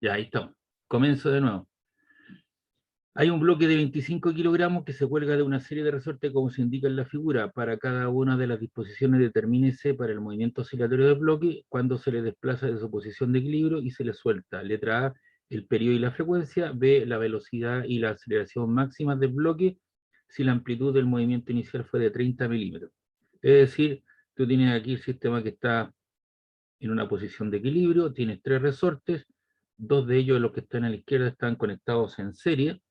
Ya, ahí estamos. Comienzo de nuevo. Hay un bloque de 25 kilogramos que se cuelga de una serie de resortes como se indica en la figura. Para cada una de las disposiciones determínese para el movimiento oscilatorio del bloque cuando se le desplaza de su posición de equilibrio y se le suelta. Letra A, el periodo y la frecuencia. B, la velocidad y la aceleración máxima del bloque si la amplitud del movimiento inicial fue de 30 milímetros. Es decir, tú tienes aquí el sistema que está en una posición de equilibrio, tienes tres resortes, dos de ellos, los que están a la izquierda, están conectados en serie,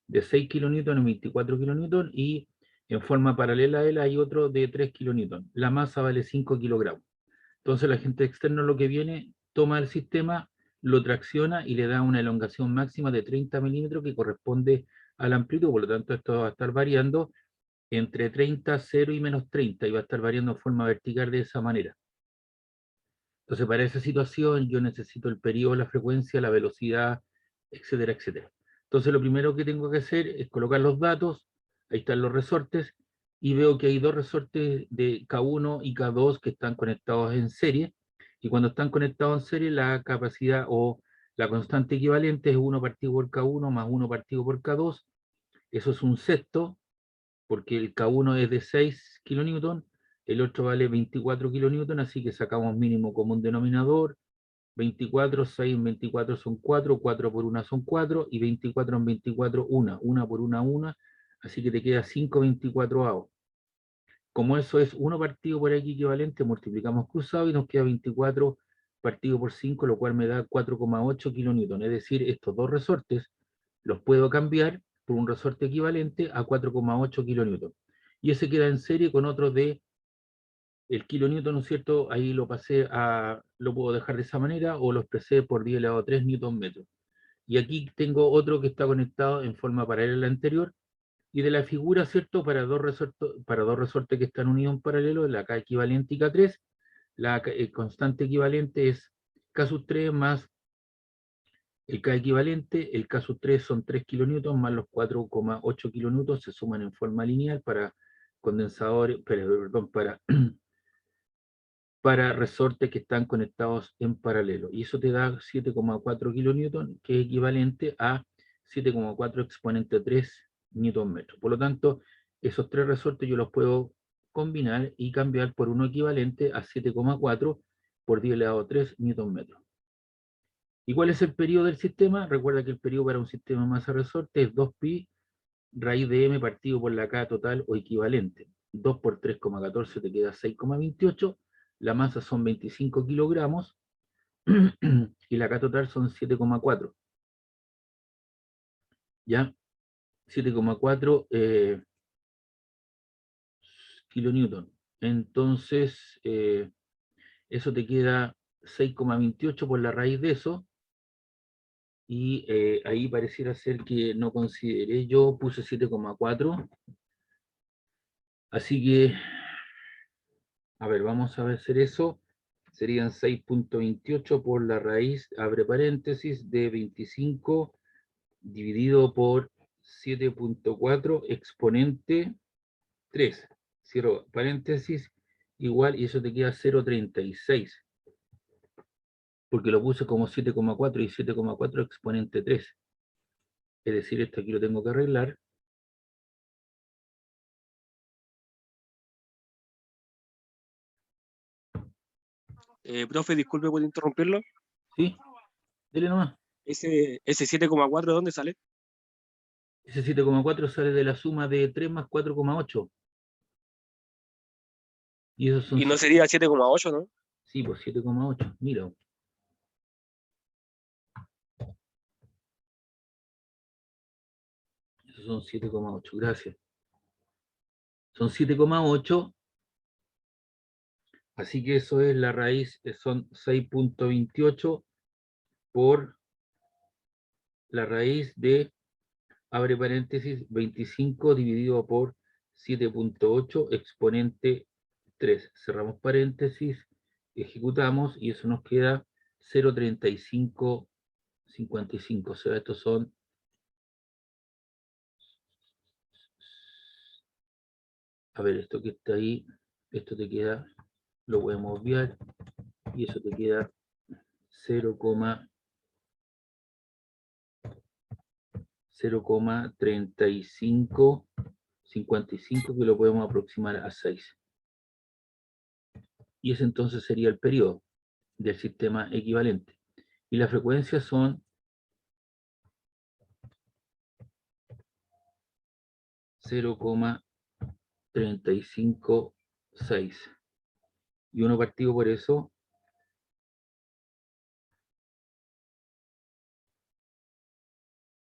de 6 kN a 24 kN, y en forma paralela a él hay otro de 3 kN. La masa vale 5 kilogramos. Entonces el agente externo lo que viene, toma el sistema, lo tracciona y le da una elongación máxima de 30 milímetros que corresponde a la amplitud. Por lo tanto, esto va a estar variando entre 30, 0 y menos 30, y va a estar variando en forma vertical de esa manera. Entonces, para esa situación yo necesito el periodo, la frecuencia, la velocidad, etcétera, etcétera. Entonces, lo primero que tengo que hacer es colocar los datos, ahí están los resortes, y veo que hay dos resortes de K1 y K2 que están conectados en serie, y cuando están conectados en serie, la capacidad o la constante equivalente es 1 partido por K1 más 1 partido por K2, eso es un sexto, porque el K1 es de 6 kN, el otro vale 24 kN, así que sacamos mínimo común denominador, 24, 6 en 24 son 4, 4 por 1 son 4, y 24 en 24, 1 por 1, así que te queda 5 24avos. Como eso es 1 partido por X equivalente, multiplicamos cruzado y nos queda 24 partido por 5, lo cual me da 4,8 kN. Es decir, estos dos resortes los puedo cambiar por un resorte equivalente a 4,8 kN. Y ese queda en serie con otro de el kilonewton, ¿no es cierto? Ahí lo pasé a, lo puedo dejar de esa manera o lo expresé por 10 elevado a 3 newton metros. Y aquí tengo otro que está conectado en forma paralela a la anterior. Y de la figura, ¿cierto? Para dos resortes que están unidos en paralelo, la K equivalente y K3, la constante equivalente es K sub 3 más el K equivalente. El K sub 3 son 3 kilonewtons más los 4,8 kilonewtons, se suman en forma lineal para condensadores, perdón, para resortes que están conectados en paralelo. Y eso te da 7,4 kN, que es equivalente a 7,4 exponente 3 Nm. Por lo tanto, esos tres resortes yo los puedo combinar y cambiar por uno equivalente a 7,4 por 10 elevado a 3 Nm. ¿Y cuál es el periodo del sistema? Recuerda que el periodo para un sistema masa-resorte es 2pi raíz de m partido por la K total o equivalente. 2 por 3,14 te queda 6,28. La masa son 25 kilogramos y la K total son 7,4. ¿Ya? 7,4 kilonewton. Entonces, eso te queda 6,28 por la raíz de eso. Y ahí pareciera ser que no consideré, yo puse 7,4. Así que, a ver, vamos a hacer eso. Serían 6,28 por la raíz, abre paréntesis, de 25 dividido por 7,4 exponente 3. Cierro paréntesis, igual, y eso te queda 0,36. Porque lo puse como 7,4 y 7,4 exponente 3. Es decir, esto aquí lo tengo que arreglar. Profe, disculpe por interrumpirlo. ¿Sí? Dele nomás. Ese 7,4, ¿dónde sale? Ese 7,4 sale de la suma de 3 más 4,8. Y esos son Y no sería 7,8, ¿no? sí, pues 7,8. Mira. Esos son 7,8. Gracias. Son 7,8. Así que eso es la raíz, son 6,28 por la raíz de, abre paréntesis, 25 dividido por 7,8 exponente 3. Cerramos paréntesis, ejecutamos y eso nos queda 0,3555. O sea, estos son, a ver, esto que está ahí, esto te queda, lo podemos obviar, y eso te queda 0,3555. 0,3555 que lo podemos aproximar a 6. Y ese entonces sería el periodo del sistema equivalente. Y las frecuencias son 0,356. Y 1 partido por eso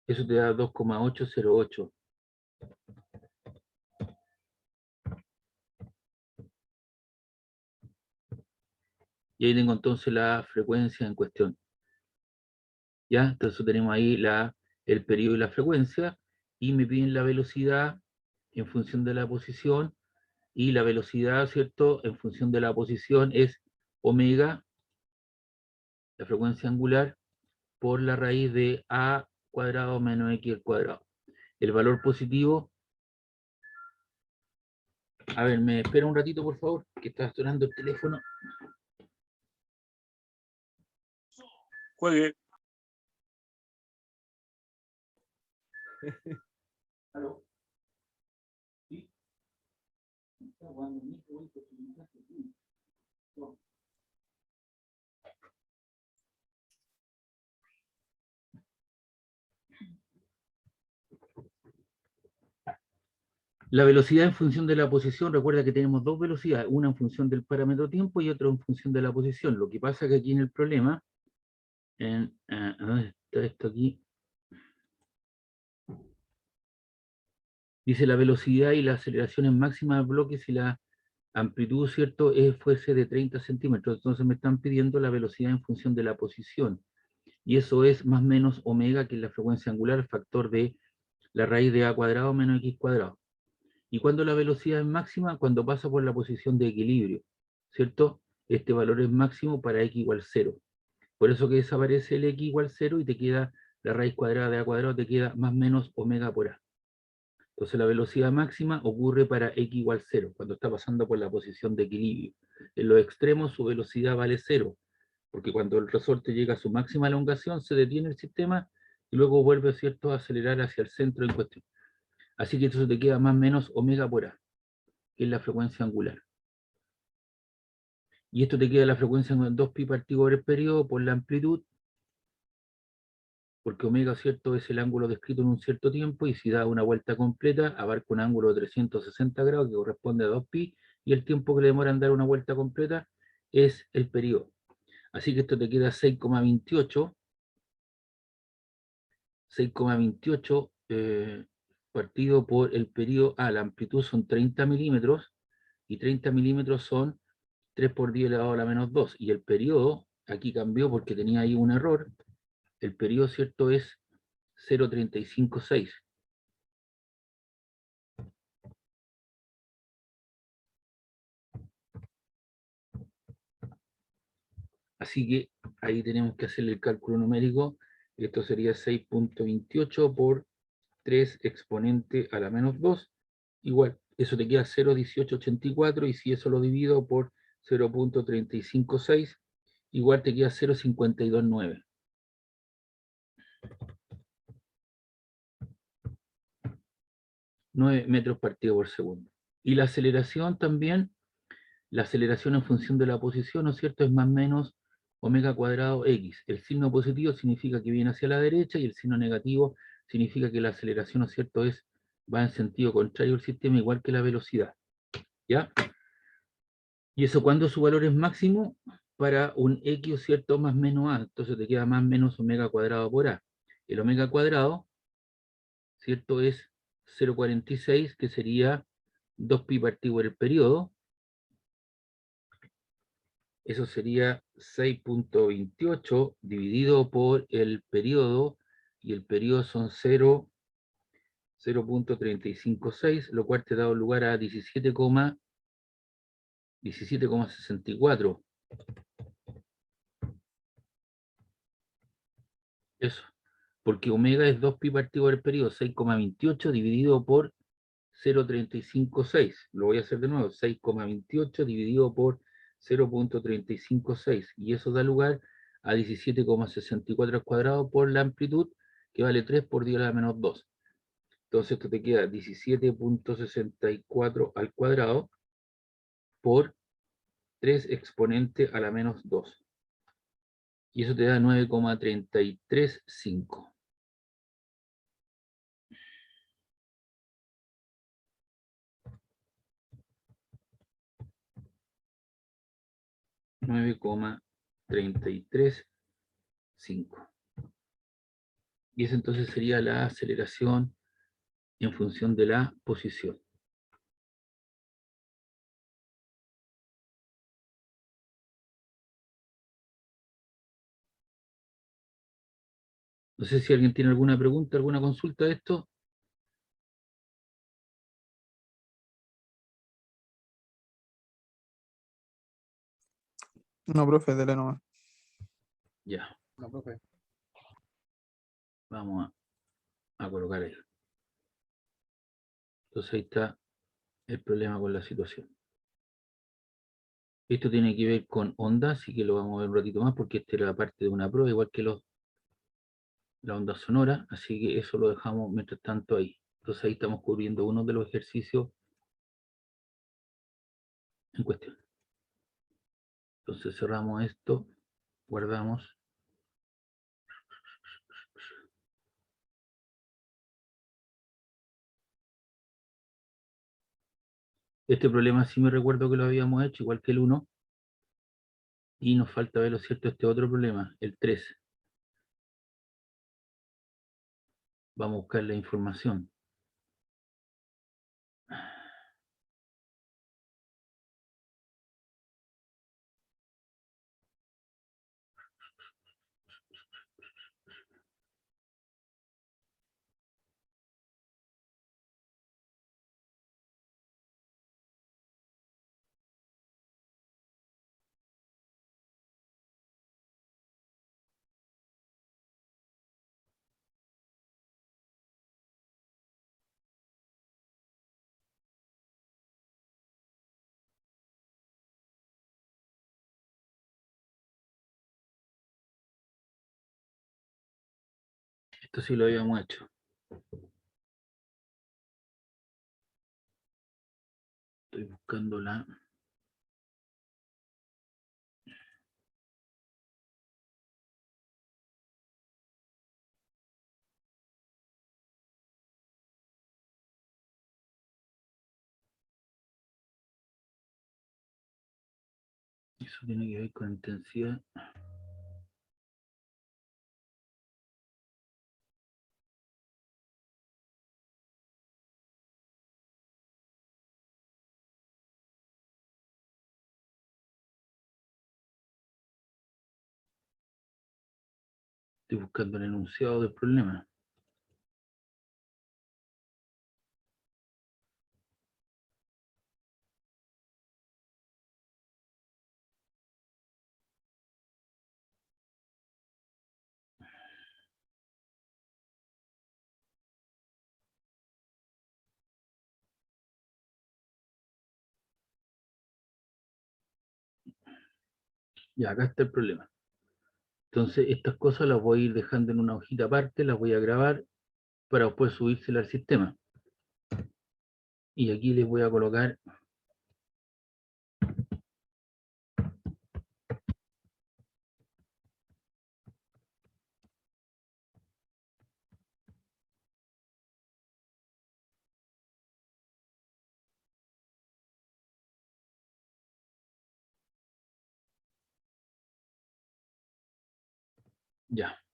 te da 2,808. Y ahí tengo entonces la frecuencia en cuestión. ¿Ya? Entonces tenemos ahí el periodo y la frecuencia, y me piden la velocidad en función de la posición, y la velocidad, ¿cierto?, en función de la posición es omega, la frecuencia angular, por la raíz de a cuadrado menos x al cuadrado. El valor positivo, a ver, me espera un ratito, por favor, que está sonando el teléfono. Juegue. ¿Aló? ¿Sí? La velocidad en función de la posición, recuerda que tenemos dos velocidades, una en función del parámetro tiempo y otra en función de la posición. Lo que pasa que aquí en el problema, ¿dónde está esto aquí? Dice la velocidad y la aceleración en máxima del bloque si la amplitud, ¿cierto?, fuese de 30 centímetros. Entonces me están pidiendo la velocidad en función de la posición. Y eso es más o menos omega, que es la frecuencia angular, factor de la raíz de a cuadrado menos x cuadrado. Y cuando la velocidad es máxima, cuando pasa por la posición de equilibrio, ¿cierto? Este valor es máximo para x igual 0. Por eso que desaparece el x igual 0 y te queda la raíz cuadrada de a cuadrado, te queda más o menos omega por a. Entonces la velocidad máxima ocurre para x igual 0, cuando está pasando por la posición de equilibrio. En los extremos su velocidad vale 0, porque cuando el resorte llega a su máxima elongación, se detiene el sistema y luego vuelve, ¿cierto?, a acelerar hacia el centro en cuestión. Así que entonces te queda más o menos omega por a, que es la frecuencia angular. Y esto te queda la frecuencia en 2pi partido por el periodo por la amplitud, porque omega, ¿cierto?, es el ángulo descrito en un cierto tiempo, y si da una vuelta completa, abarca un ángulo de 360 grados, que corresponde a 2pi, y el tiempo que le demora en dar una vuelta completa es el periodo. Así que esto te queda 6,28, partido por el periodo. La amplitud son 30 milímetros, y 30 milímetros son 3 por 10 elevado a la menos 2, y el periodo, aquí cambió porque tenía ahí un error, el periodo, ¿cierto?, es 0,356. Así que ahí tenemos que hacer el cálculo numérico. Esto sería 6,28 por 3 exponente a la menos 2, igual, eso te queda 0,1884, y si eso lo divido por 0,356, igual te queda 0,529. 9 metros partido por segundo. Y la aceleración también, la aceleración en función de la posición, ¿no es cierto?, es más o menos omega cuadrado x. El signo positivo significa que viene hacia la derecha, y el signo negativo significa que la aceleración, ¿no es cierto?, va en sentido contrario al sistema, igual que la velocidad. ¿Ya? Y eso, cuando su valor es máximo, para un x, ¿cierto?, más menos a. Entonces te queda más menos omega cuadrado por a. El omega cuadrado, ¿cierto?, es 0,46, que sería 2pi partido por el periodo. Eso sería 6,28 dividido por el periodo, y el periodo son 0,356, lo cual te da lugar a 17,64. Eso, porque omega es 2pi partido por el periodo, 6,28 dividido por 0,356. Lo voy a hacer de nuevo, 6,28 dividido por 0,356, y eso da lugar a 17,64 al cuadrado por la amplitud, que vale 3 por 10 a la menos 2. Entonces esto te queda 17.64 al cuadrado por 3 exponente a la menos 2. Y eso te da 9,335. 9,335. Y eso entonces sería la aceleración en función de la posición. No sé si alguien tiene alguna pregunta, alguna consulta de esto. No, profe, dele nomás. Ya, No, profe. vamos a colocar ahí. Entonces ahí está el problema con la situación. Esto tiene que ver con onda, así que lo vamos a ver un ratito más porque esta era parte de una prueba, igual que la onda sonora, así que eso lo dejamos mientras tanto ahí. Entonces ahí estamos cubriendo uno de los ejercicios en cuestión. Entonces cerramos esto, guardamos. Este problema sí me recuerdo que lo habíamos hecho, igual que el 1, y nos falta ver, lo cierto, este otro problema, el 3. Vamos a buscar la información. Esto sí lo habíamos hecho. Estoy buscando la... Eso tiene que ver con intensidad. Estoy buscando el enunciado del problema. Ya, acá está el problema. Entonces, estas cosas las voy a ir dejando en una hojita aparte, las voy a grabar para después subírselas al sistema. Y aquí les voy a colocar ya.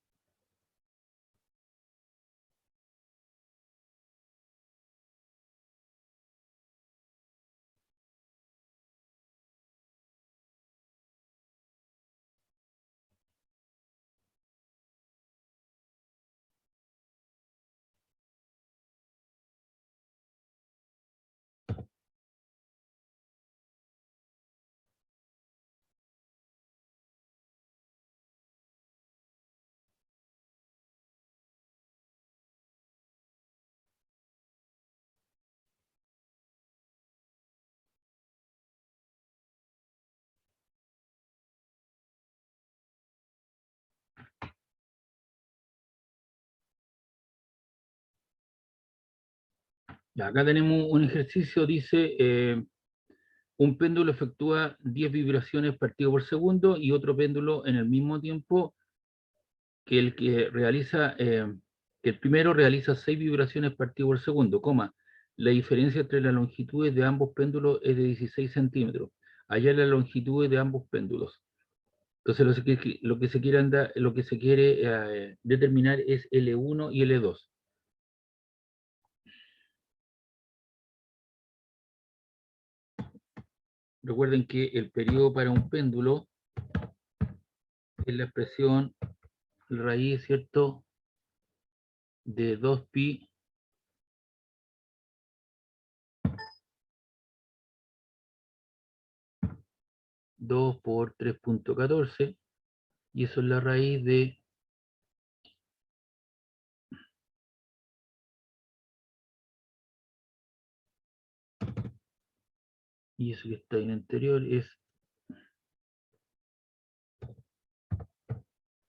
Ya, acá tenemos un ejercicio, dice, un péndulo efectúa 10 vibraciones partido por segundo y otro péndulo en el mismo tiempo que el que realiza, que el primero realiza 6 vibraciones partido por segundo, coma, la diferencia entre las longitudes de ambos péndulos es de 16 centímetros. Allá la longitud de ambos péndulos. Entonces lo que se quiere determinar es L1 y L2. Recuerden que el periodo para un péndulo es la expresión raíz, ¿cierto?, de 2pi por 3.14, y eso es la raíz de y eso que está en el anterior es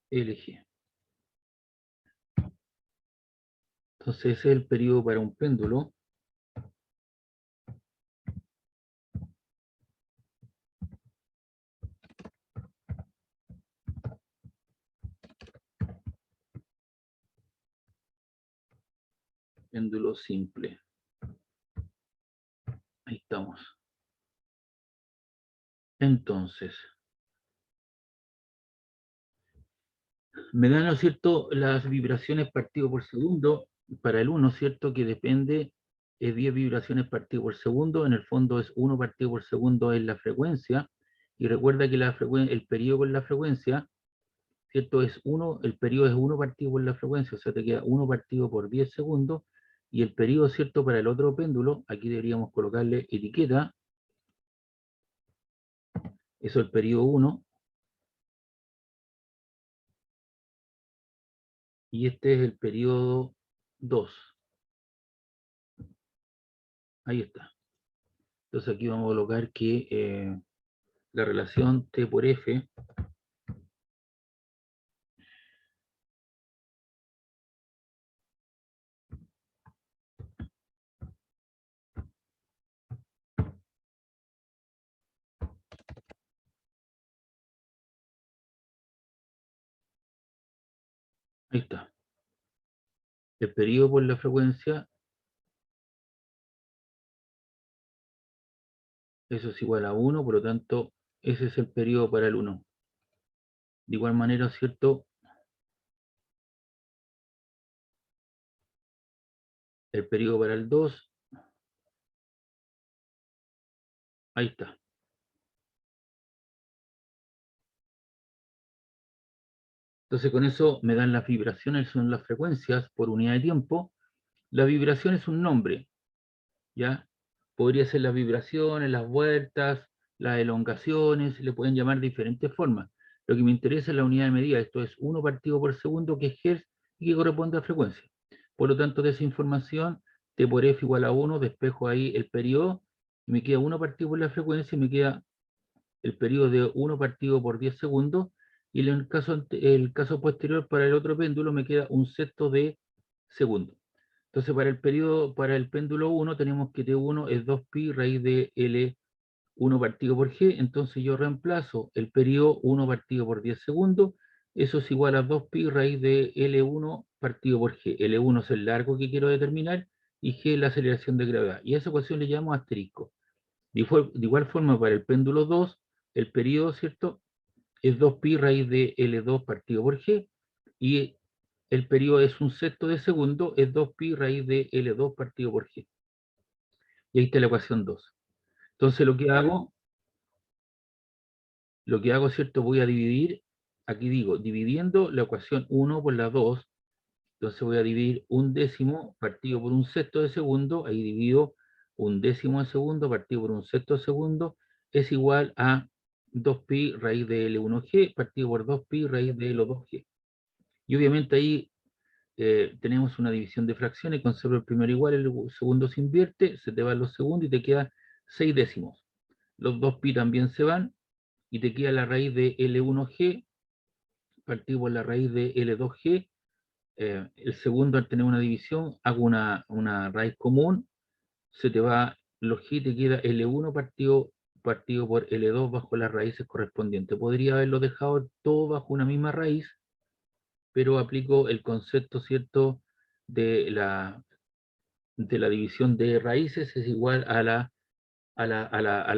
LG. Entonces ese es el periodo para un péndulo. Péndulo simple. Ahí estamos. Entonces, me dan, ¿no es cierto?, las vibraciones partido por segundo para el 1, ¿cierto?, que depende de 10 vibraciones partido por segundo. En el fondo es 1 partido por segundo es la frecuencia. Y recuerda que el periodo con la frecuencia, ¿cierto?, es 1, el periodo es 1 partido por la frecuencia, o sea, te queda 1 partido por 10 segundos. Y el periodo, ¿cierto?, para el otro péndulo, aquí deberíamos colocarle etiqueta. Eso es el periodo 1. Y este es el periodo 2. Ahí está. Entonces aquí vamos a colocar que la relación T por F ahí está. El periodo por la frecuencia, eso es igual a 1, por lo tanto, ese es el periodo para el 1. De igual manera, ¿cierto?, el periodo para el 2, ahí está. Entonces con eso me dan las vibraciones, son las frecuencias por unidad de tiempo. La vibración es un nombre, ¿ya? Podría ser las vibraciones, las vueltas, las elongaciones, le pueden llamar de diferentes formas. Lo que me interesa es la unidad de medida, esto es 1 partido por segundo, que es Hertz y que corresponde a frecuencia. Por lo tanto, de esa información, T por F igual a 1, despejo ahí el periodo, y me queda 1 partido por la frecuencia, y me queda el periodo de 1 partido por 10 segundos, y en el caso posterior para el otro péndulo me queda un sexto de segundo. Entonces, para el péndulo 1 tenemos que T1 es 2pi raíz de L1 partido por G. Entonces yo reemplazo el periodo 1 partido por 10 segundos. Eso es igual a 2pi raíz de L1 partido por G. L1 es el largo que quiero determinar y G es la aceleración de gravedad. Y a esa ecuación le llamo asterisco. De igual forma, para el péndulo 2, el periodo, ¿cierto?, es 2pi raíz de L2 partido por G, y el periodo es un sexto de segundo, es 2pi raíz de L2 partido por G. Y ahí está la ecuación 2. Entonces lo que hago, ¿cierto? Voy a dividir, aquí digo, dividiendo la ecuación 1 por la 2, entonces voy a dividir un décimo partido por un sexto de segundo, ahí divido un décimo de segundo partido por un sexto de segundo, es igual a 2pi raíz de L1G partido por 2pi raíz de L2G. Y obviamente ahí tenemos una división de fracciones, conservo el primero igual, el segundo se invierte, se te van los segundos y te queda 6 décimos. Los 2pi también se van y te queda la raíz de L1G partido por la raíz de L2G. El segundo, al tener una división, hago una raíz común, se te va los G, te queda L1 partido por L2 bajo las raíces correspondientes. Podría haberlo dejado todo bajo una misma raíz, pero aplico el concepto, ¿cierto?, de la división de raíces es igual a la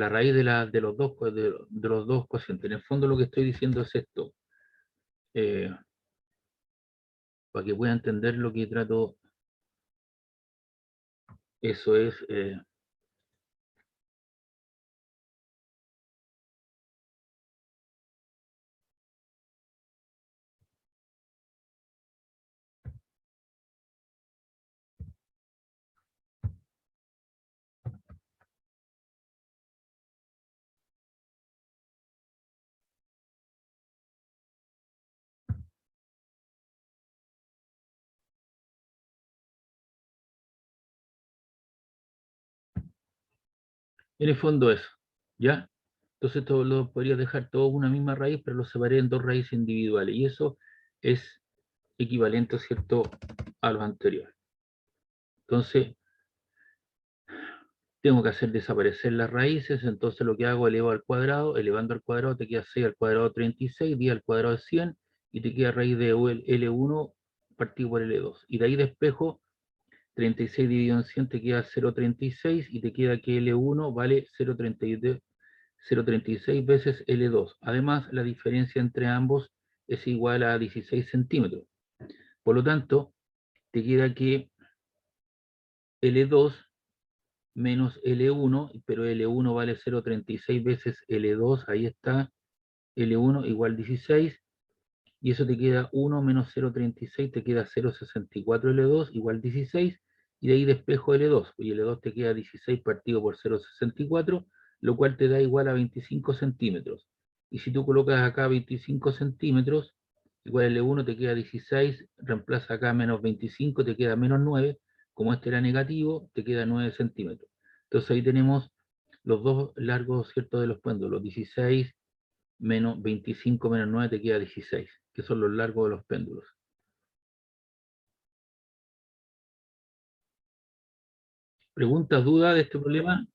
raíz de los dos cocientes. En el fondo lo que estoy diciendo es esto, eh, para que pueda entender lo que trato, eso es... en el fondo eso, ¿ya? Entonces todo lo podría dejar todo una misma raíz, pero lo separé en dos raíces individuales, y eso es equivalente, ¿cierto?, a lo anterior. Entonces, tengo que hacer desaparecer las raíces, entonces lo que hago, elevo al cuadrado, elevando al cuadrado te queda 6 al cuadrado 36, 10 al cuadrado es 100, y te queda raíz de L1 partido por L2. Y de ahí despejo 36 dividido en 100 te queda 0,36 y te queda que L1 vale 0,36 veces L2. Además, la diferencia entre ambos es igual a 16 centímetros. Por lo tanto, te queda que L2 menos L1, pero L1 vale 0,36 veces L2, ahí está, L1 igual 16, y eso te queda 1 menos 0,36, te queda 0,64 L2 igual 16, y de ahí despejo L2, y L2 te queda 16 partido por 0,64, lo cual te da igual a 25 centímetros. Y si tú colocas acá 25 centímetros, igual L1 te queda 16, reemplaza acá menos 25, te queda menos 9, como este era negativo, te queda 9 centímetros. Entonces ahí tenemos los dos largos, ¿cierto?, de los péndulos, 16 menos 25 menos 9 te queda 16, que son los largos de los péndulos. ¿Preguntas, dudas de este problema?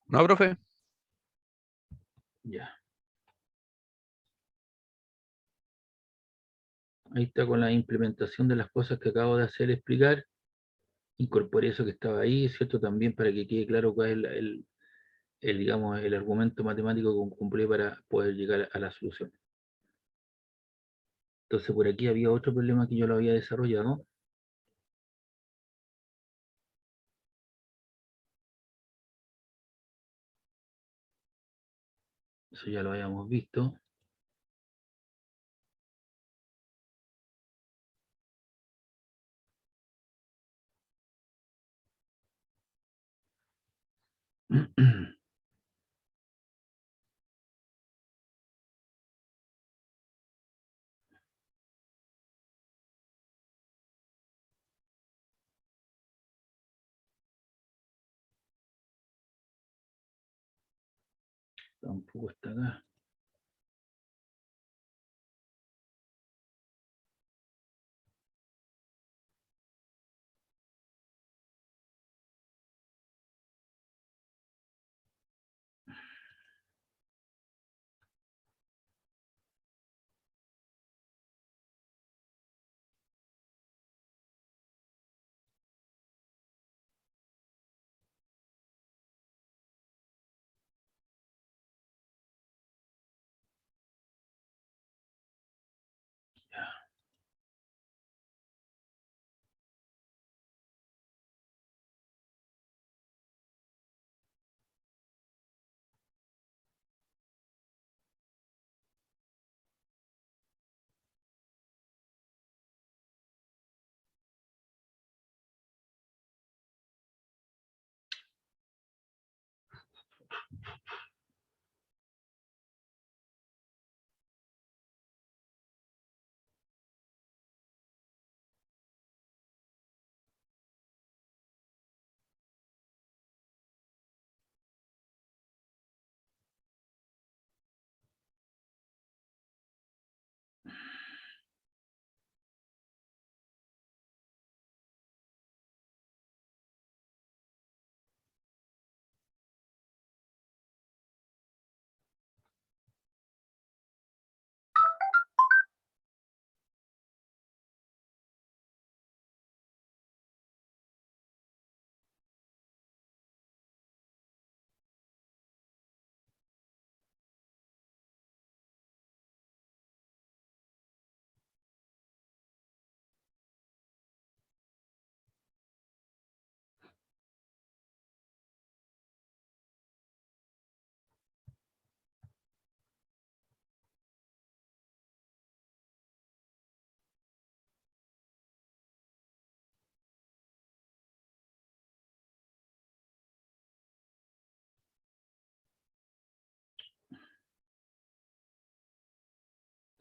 No, profe. Ya. Ahí está con la implementación de las cosas que acabo de hacer explicar. Incorporé eso que estaba ahí, ¿cierto? También para que quede claro cuál es digamos, el argumento matemático que cumplí para poder llegar a la solución. Entonces, por aquí había otro problema que yo lo había desarrollado. Eso ya lo habíamos visto. Tampoco está acá.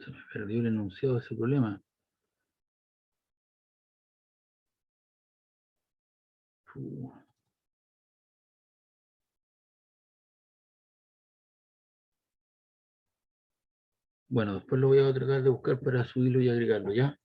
Se me perdió el enunciado de ese problema. Bueno, después lo voy a tratar de buscar para subirlo y agregarlo, ¿ya?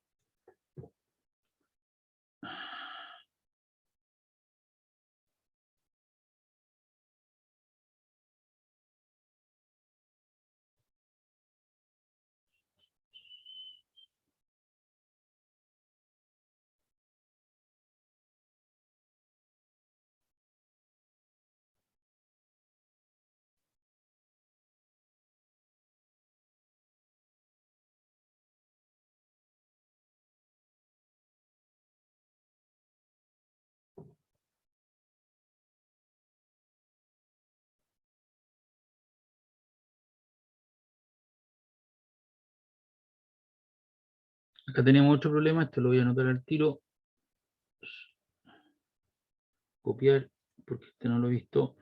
Acá tenemos otro problema, esto lo voy a anotar al tiro. Copiar, porque este no lo he visto.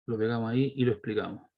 Lo pegamos ahí y lo explicamos.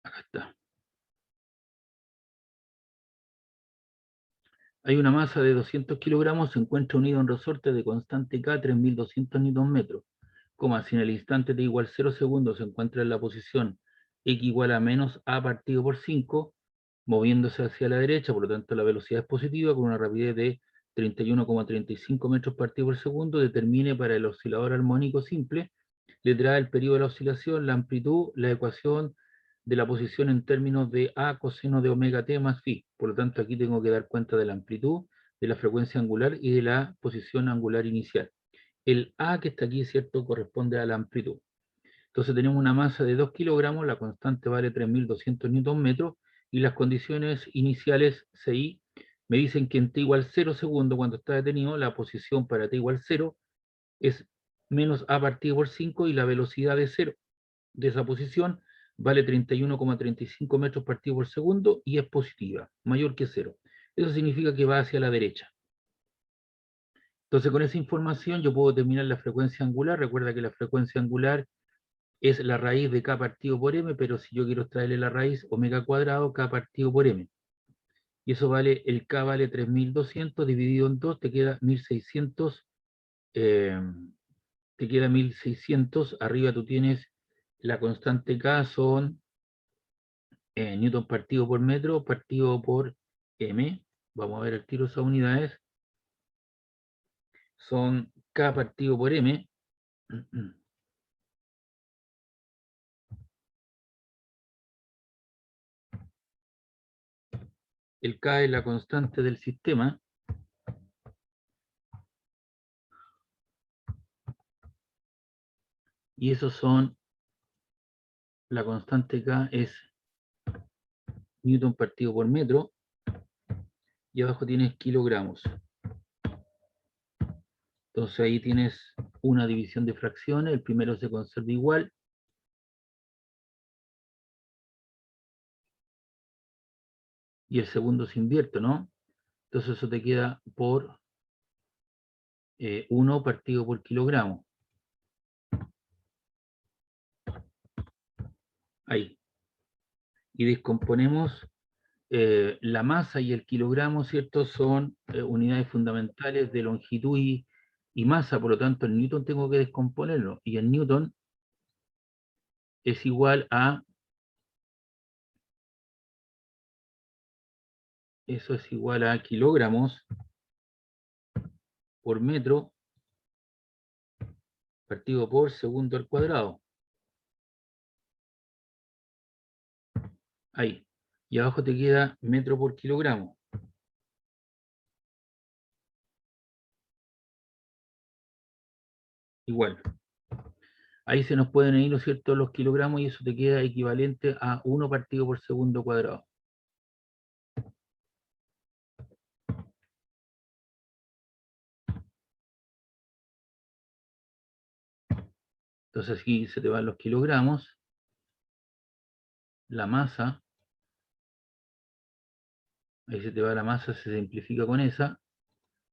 Acá está. Hay una masa de 200 kilogramos, se encuentra unido a un resorte de constante K, 3200 Nm, si en el instante t igual 0 segundos se encuentra en la posición x igual a menos a partido por 5, moviéndose hacia la derecha, por lo tanto la velocidad es positiva, con una rapidez de 31,35 metros partido por segundo, determine para el oscilador armónico simple, le trae el periodo de la oscilación, la amplitud, la ecuación de la posición en términos de A coseno de omega t más phi. Por lo tanto, aquí tengo que dar cuenta de la amplitud, de la frecuencia angular y de la posición angular inicial. El A que está aquí, ¿cierto?, corresponde a la amplitud. Entonces tenemos una masa de 2 kilogramos, la constante vale 3200 Nm, y las condiciones iniciales CI me dicen que en t igual 0 segundos, cuando está detenido, la posición para t igual 0 es menos a partido por 5 y la velocidad de 0 de esa posición vale 31,35 metros partido por segundo y es positiva, mayor que 0. Eso significa que va hacia la derecha. Entonces con esa información yo puedo determinar la frecuencia angular. Recuerda que la frecuencia angular es la raíz de k partido por m, pero si yo quiero extraerle la raíz, omega cuadrado, k partido por m. Y eso vale, el k vale 3200 dividido en 2, te queda 1600, arriba tú tienes la constante k, son newton partido por metro, partido por m. Vamos a ver el tiro, esas unidades. Son k partido por m. El k es la constante del sistema. Y esos son, la constante k es newton partido por metro. Y abajo tienes kilogramos. Entonces ahí tienes una división de fracciones. El primero se conserva igual. Y el segundo se invierte, ¿no? Entonces eso te queda por 1 partido por kilogramo. Ahí. Y descomponemos la masa y el kilogramo, ¿cierto? Son unidades fundamentales de longitud y masa. Por lo tanto, el newton tengo que descomponerlo. Y el newton es igual a... Eso es igual a kilogramos por metro partido por segundo al cuadrado. Ahí. Y abajo te queda metro por kilogramo. igual. Ahí se nos pueden ir, ¿no es cierto?, los kilogramos y eso te queda equivalente a 1 partido por segundo cuadrado. Entonces aquí se te van los kilogramos, la masa, ahí se te va la masa, se simplifica con esa,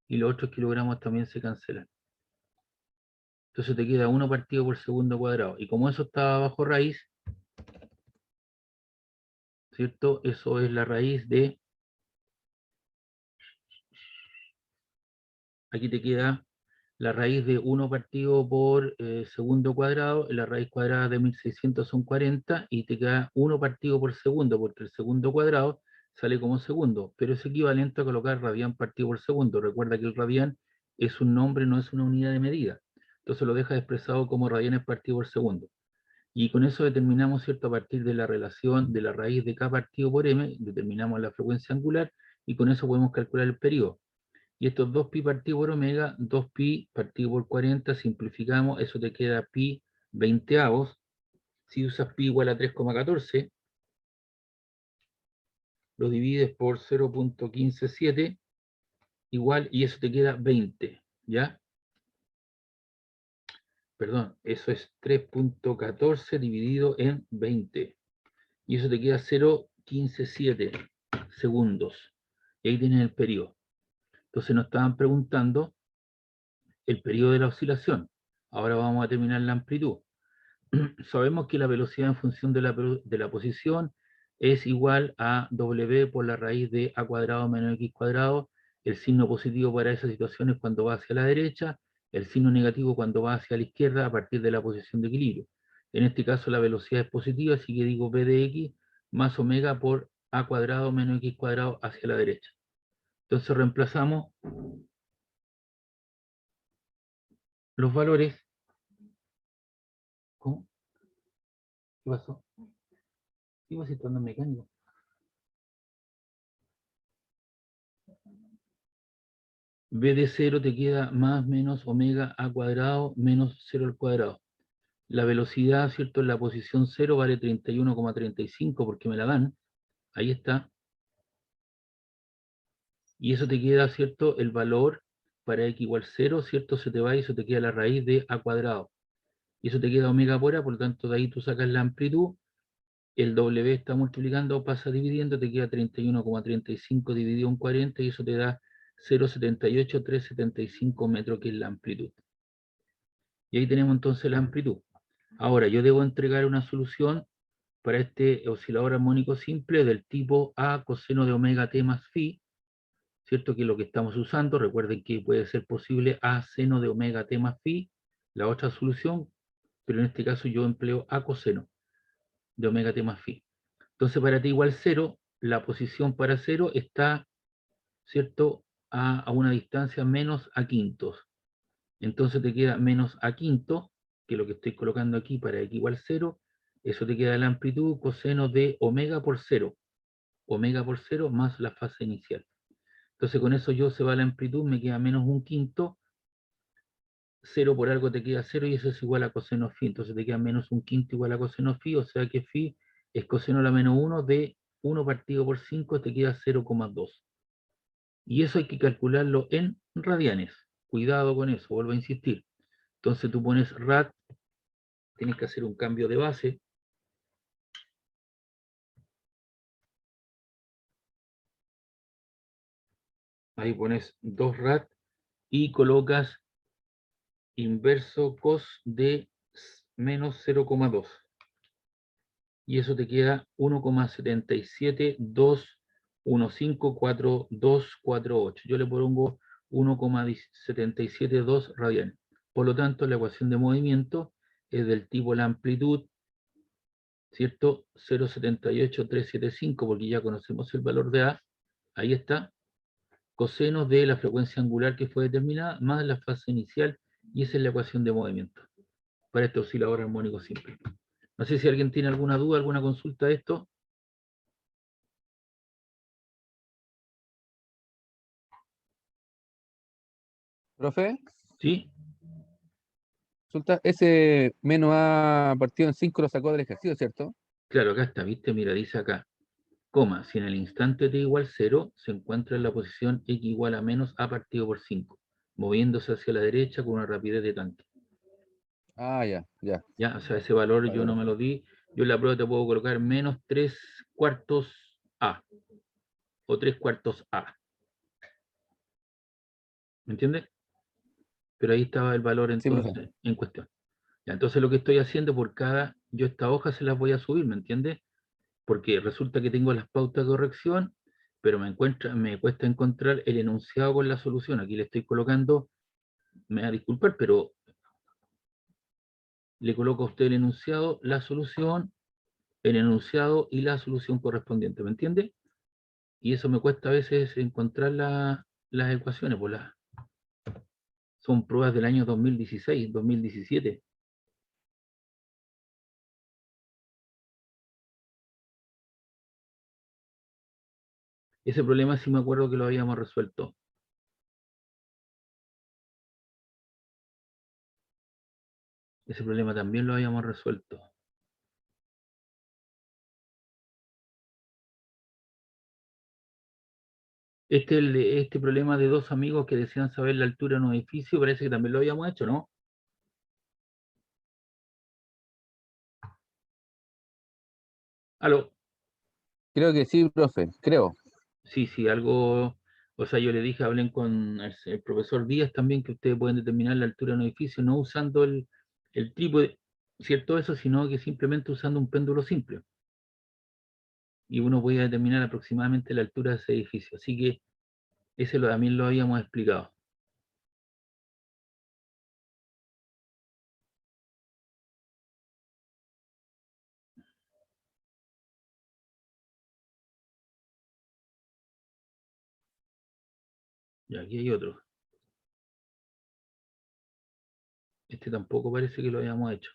y los otros kilogramos también se cancelan. Entonces te queda 1 partido por segundo cuadrado. Y como eso está bajo raíz, ¿cierto? Eso es la raíz de... Aquí te queda la raíz de 1 partido por segundo cuadrado, la raíz cuadrada de 1600 son 40, y te queda 1 partido por segundo, porque el segundo cuadrado sale como segundo, pero es equivalente a colocar radián partido por segundo. Recuerda que el radián es un nombre, no es una unidad de medida. Entonces lo dejas expresado como radianes partido por segundo. Y con eso determinamos, ¿cierto?, a partir de la relación de la raíz de K partido por M, determinamos la frecuencia angular, y con eso podemos calcular el periodo. Y estos 2pi partido por omega, 2pi partido por 40, simplificamos, eso te queda pi 20avos. Si usas pi igual a 3,14, lo divides por 0.157, igual, y eso te queda 20, ¿ya? Perdón, eso es 3.14 dividido en 20. Y eso te queda 0.157 segundos. Y ahí tienes el periodo. Entonces nos estaban preguntando el periodo de la oscilación. Ahora vamos a terminar la amplitud. Sabemos que la velocidad en función de la posición es igual a W por la raíz de A cuadrado menos X cuadrado. El signo positivo para esa situación es cuando va hacia la derecha, el signo negativo cuando va hacia la izquierda a partir de la posición de equilibrio. En este caso la velocidad es positiva, así que digo P de X más omega por A cuadrado menos X cuadrado hacia la derecha. Entonces reemplazamos los valores. ¿Cómo? ¿Qué pasó? Sigo citando mecánico. B de 0 te queda más menos omega a cuadrado menos 0 al cuadrado. La velocidad, ¿cierto? En la posición 0 vale 31,35 porque me la dan. Ahí está. Y eso te queda, ¿cierto? El valor para x igual 0, ¿cierto? Se te va y eso te queda la raíz de a cuadrado. Y eso te queda omega por a, por lo tanto de ahí tú sacas la amplitud. El W está multiplicando, pasa dividiendo, te queda 31,35 dividido en 40 y eso te da 0,78375 metros, que es la amplitud. Y ahí tenemos entonces la amplitud. Ahora, yo debo entregar una solución para este oscilador armónico simple del tipo A coseno de omega t más phi, ¿cierto? Que es lo que estamos usando. Recuerden que puede ser posible A seno de omega t más phi, la otra solución, pero en este caso yo empleo A coseno de omega t más phi. Entonces, para t igual 0, la posición para 0 está, ¿cierto?, a una distancia menos a quintos. Entonces te queda menos a quinto, que es lo que estoy colocando aquí para x igual 0. Eso te queda la amplitud coseno de omega por 0. Omega por 0 más la fase inicial. Entonces con eso yo se va la amplitud, me queda menos un quinto. 0 por algo te queda 0 y eso es igual a coseno phi. Entonces te queda menos un quinto igual a coseno phi, o sea que phi es coseno a la menos 1 de 1 partido por 5, te queda 0,2. Y eso hay que calcularlo en radianes. Cuidado con eso, vuelvo a insistir. Entonces tú pones rad, tienes que hacer un cambio de base. Ahí pones 2 rad y colocas inverso cos de menos 0,2. Y eso te queda 1,772154248. Yo le pongo 1,772 radianes. Por lo tanto, la ecuación de movimiento es del tipo la amplitud, ¿cierto? 0,78375, porque ya conocemos el valor de A. Ahí está. Coseno de la frecuencia angular que fue determinada, más la fase inicial, y esa es la ecuación de movimiento para este oscilador armónico simple. No sé si alguien tiene alguna duda, alguna consulta de esto. Profe, ¿Sí? consulta. Ese menos A partido en 5 lo sacó del ejercicio, ¿cierto? Claro, acá está, ¿viste? Mira, dice acá, coma, si en el instante t igual 0, se encuentra en la posición x igual a menos a partido por 5, moviéndose hacia la derecha con una rapidez de tanque. Ah, ya, ya. Ya, o sea, ese valor yo no me lo di. Yo en la prueba te puedo colocar menos 3 cuartos A o 3 cuartos A. ¿Me entiendes? Pero ahí estaba el valor Sí, profe. entonces en cuestión. Ya, entonces lo que estoy haciendo por cada, yo esta hoja se las voy a subir, ¿me entiendes? Porque resulta que tengo las pautas de corrección, pero me cuesta encontrar el enunciado con la solución. Aquí le estoy colocando, me va a disculpar, pero le coloco a usted el enunciado, la solución, el enunciado y la solución correspondiente, ¿me entiende? Y eso me cuesta a veces encontrar las ecuaciones, pues son pruebas del año 2016, 2017. Ese problema sí me acuerdo que lo habíamos resuelto. Ese problema también lo habíamos resuelto. Este problema de dos amigos que desean saber la altura de un edificio, parece que también lo habíamos hecho, ¿no? ¿Aló? Creo que sí, profe. Creo. Sí, sí, algo, o sea, yo le dije, hablen con el profesor Díaz también, que ustedes pueden determinar la altura de un edificio, no usando el trípode, ¿cierto? Eso, sino que simplemente usando un péndulo simple. Y uno puede determinar aproximadamente la altura de ese edificio. Así que también lo habíamos explicado. Y aquí hay otro. Este tampoco parece que lo hayamos hecho.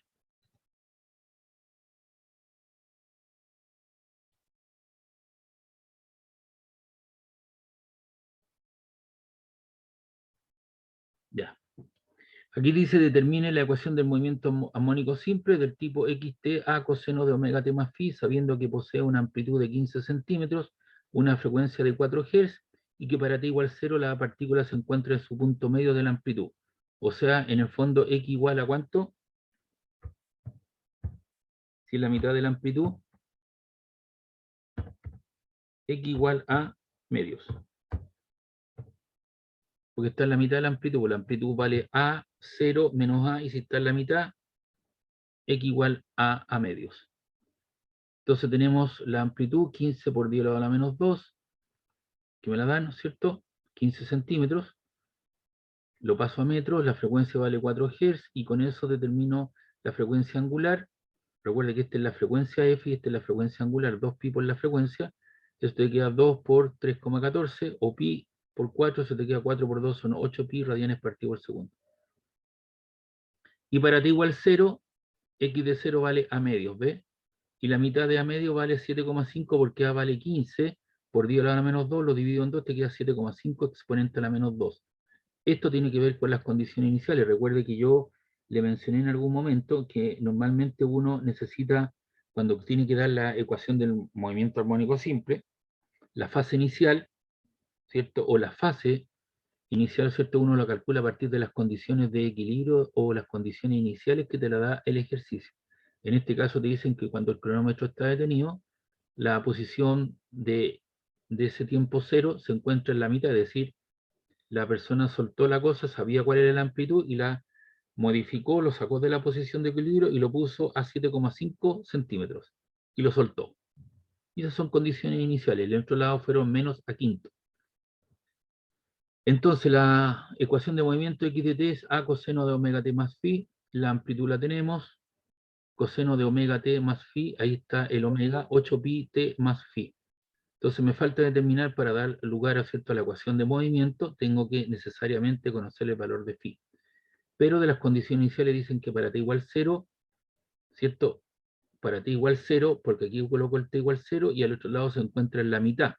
Ya. Aquí dice, determine la ecuación del movimiento armónico simple del tipo xt a coseno de omega t más phi, sabiendo que posee una amplitud de 15 centímetros, una frecuencia de 4 Hz, y que para t igual 0 la partícula se encuentra en su punto medio de la amplitud. O sea, en el fondo, x igual a ¿cuánto? Si es la mitad de la amplitud, x igual a medios. Porque está en la mitad de la amplitud vale a 0 menos a, y si está en la mitad, x igual a medios. Entonces tenemos la amplitud 15 por 10 a la menos 2, que me la dan, ¿no es cierto? 15 centímetros. Lo paso a metros, la frecuencia vale 4 Hz, y con eso determino la frecuencia angular. Recuerde que esta es la frecuencia F y esta es la frecuencia angular, 2pi por la frecuencia. Esto te queda 2 por 3,14, o pi por 4, se te queda 4 por 2, son 8 pi radianes partido por segundo. Y para t igual 0, x de 0 vale a medios, ¿ves? Y la mitad de a medio vale 7,5 porque a vale 15, por 10 a la menos 2, lo divido en 2, te queda 7,5 exponente a la menos 2. Esto tiene que ver con las condiciones iniciales. Recuerde que yo le mencioné en algún momento que normalmente uno necesita, cuando tiene que dar la ecuación del movimiento armónico simple, la fase inicial, ¿cierto? O la fase inicial, ¿cierto? Uno lo calcula a partir de las condiciones de equilibrio o las condiciones iniciales que te la da el ejercicio. En este caso te dicen que cuando el cronómetro está detenido, la posición de ese tiempo cero se encuentra en la mitad, es decir, la persona soltó la cosa, sabía cuál era la amplitud y la modificó, lo sacó de la posición de equilibrio y lo puso a 7,5 centímetros y lo soltó. Y esas son condiciones iniciales. El otro lado fueron menos a quinto. Entonces la ecuación de movimiento x de t es a coseno de omega t más phi. La amplitud la tenemos. Coseno de omega t más phi, ahí está el omega, 8 pi t más phi. Entonces me falta determinar, para dar lugar a la ecuación de movimiento, tengo que necesariamente conocer el valor de phi. Pero de las condiciones iniciales dicen que para t igual 0, ¿cierto? Para t igual 0, porque aquí coloco el t igual 0 y al otro lado se encuentra en la mitad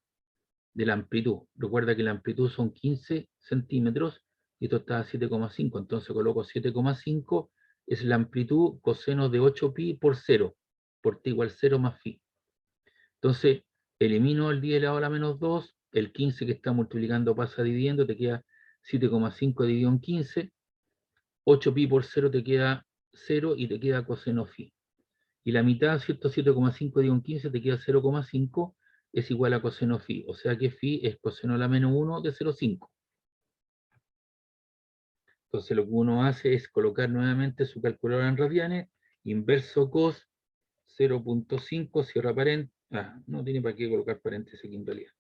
de la amplitud. Recuerda que la amplitud son 15 centímetros y esto está a 7,5, entonces coloco 7,5 es la amplitud coseno de 8pi por 0, por t igual 0 más phi. Entonces, elimino el 10 elevado a la menos 2, el 15 que está multiplicando pasa dividiendo, te queda 7,5 dividido en 15, 8pi por 0 te queda 0 y te queda coseno phi. Y la mitad, ¿cierto? 7,5 dividido en 15 te queda 0,5, es igual a coseno phi. O sea que phi es coseno a la menos 1 de 0,5. Entonces lo que uno hace es colocar nuevamente su calculadora en radianes, inverso cos 0,5, cierra paréntesis. No tiene para qué colocar paréntesis aquí en realidad.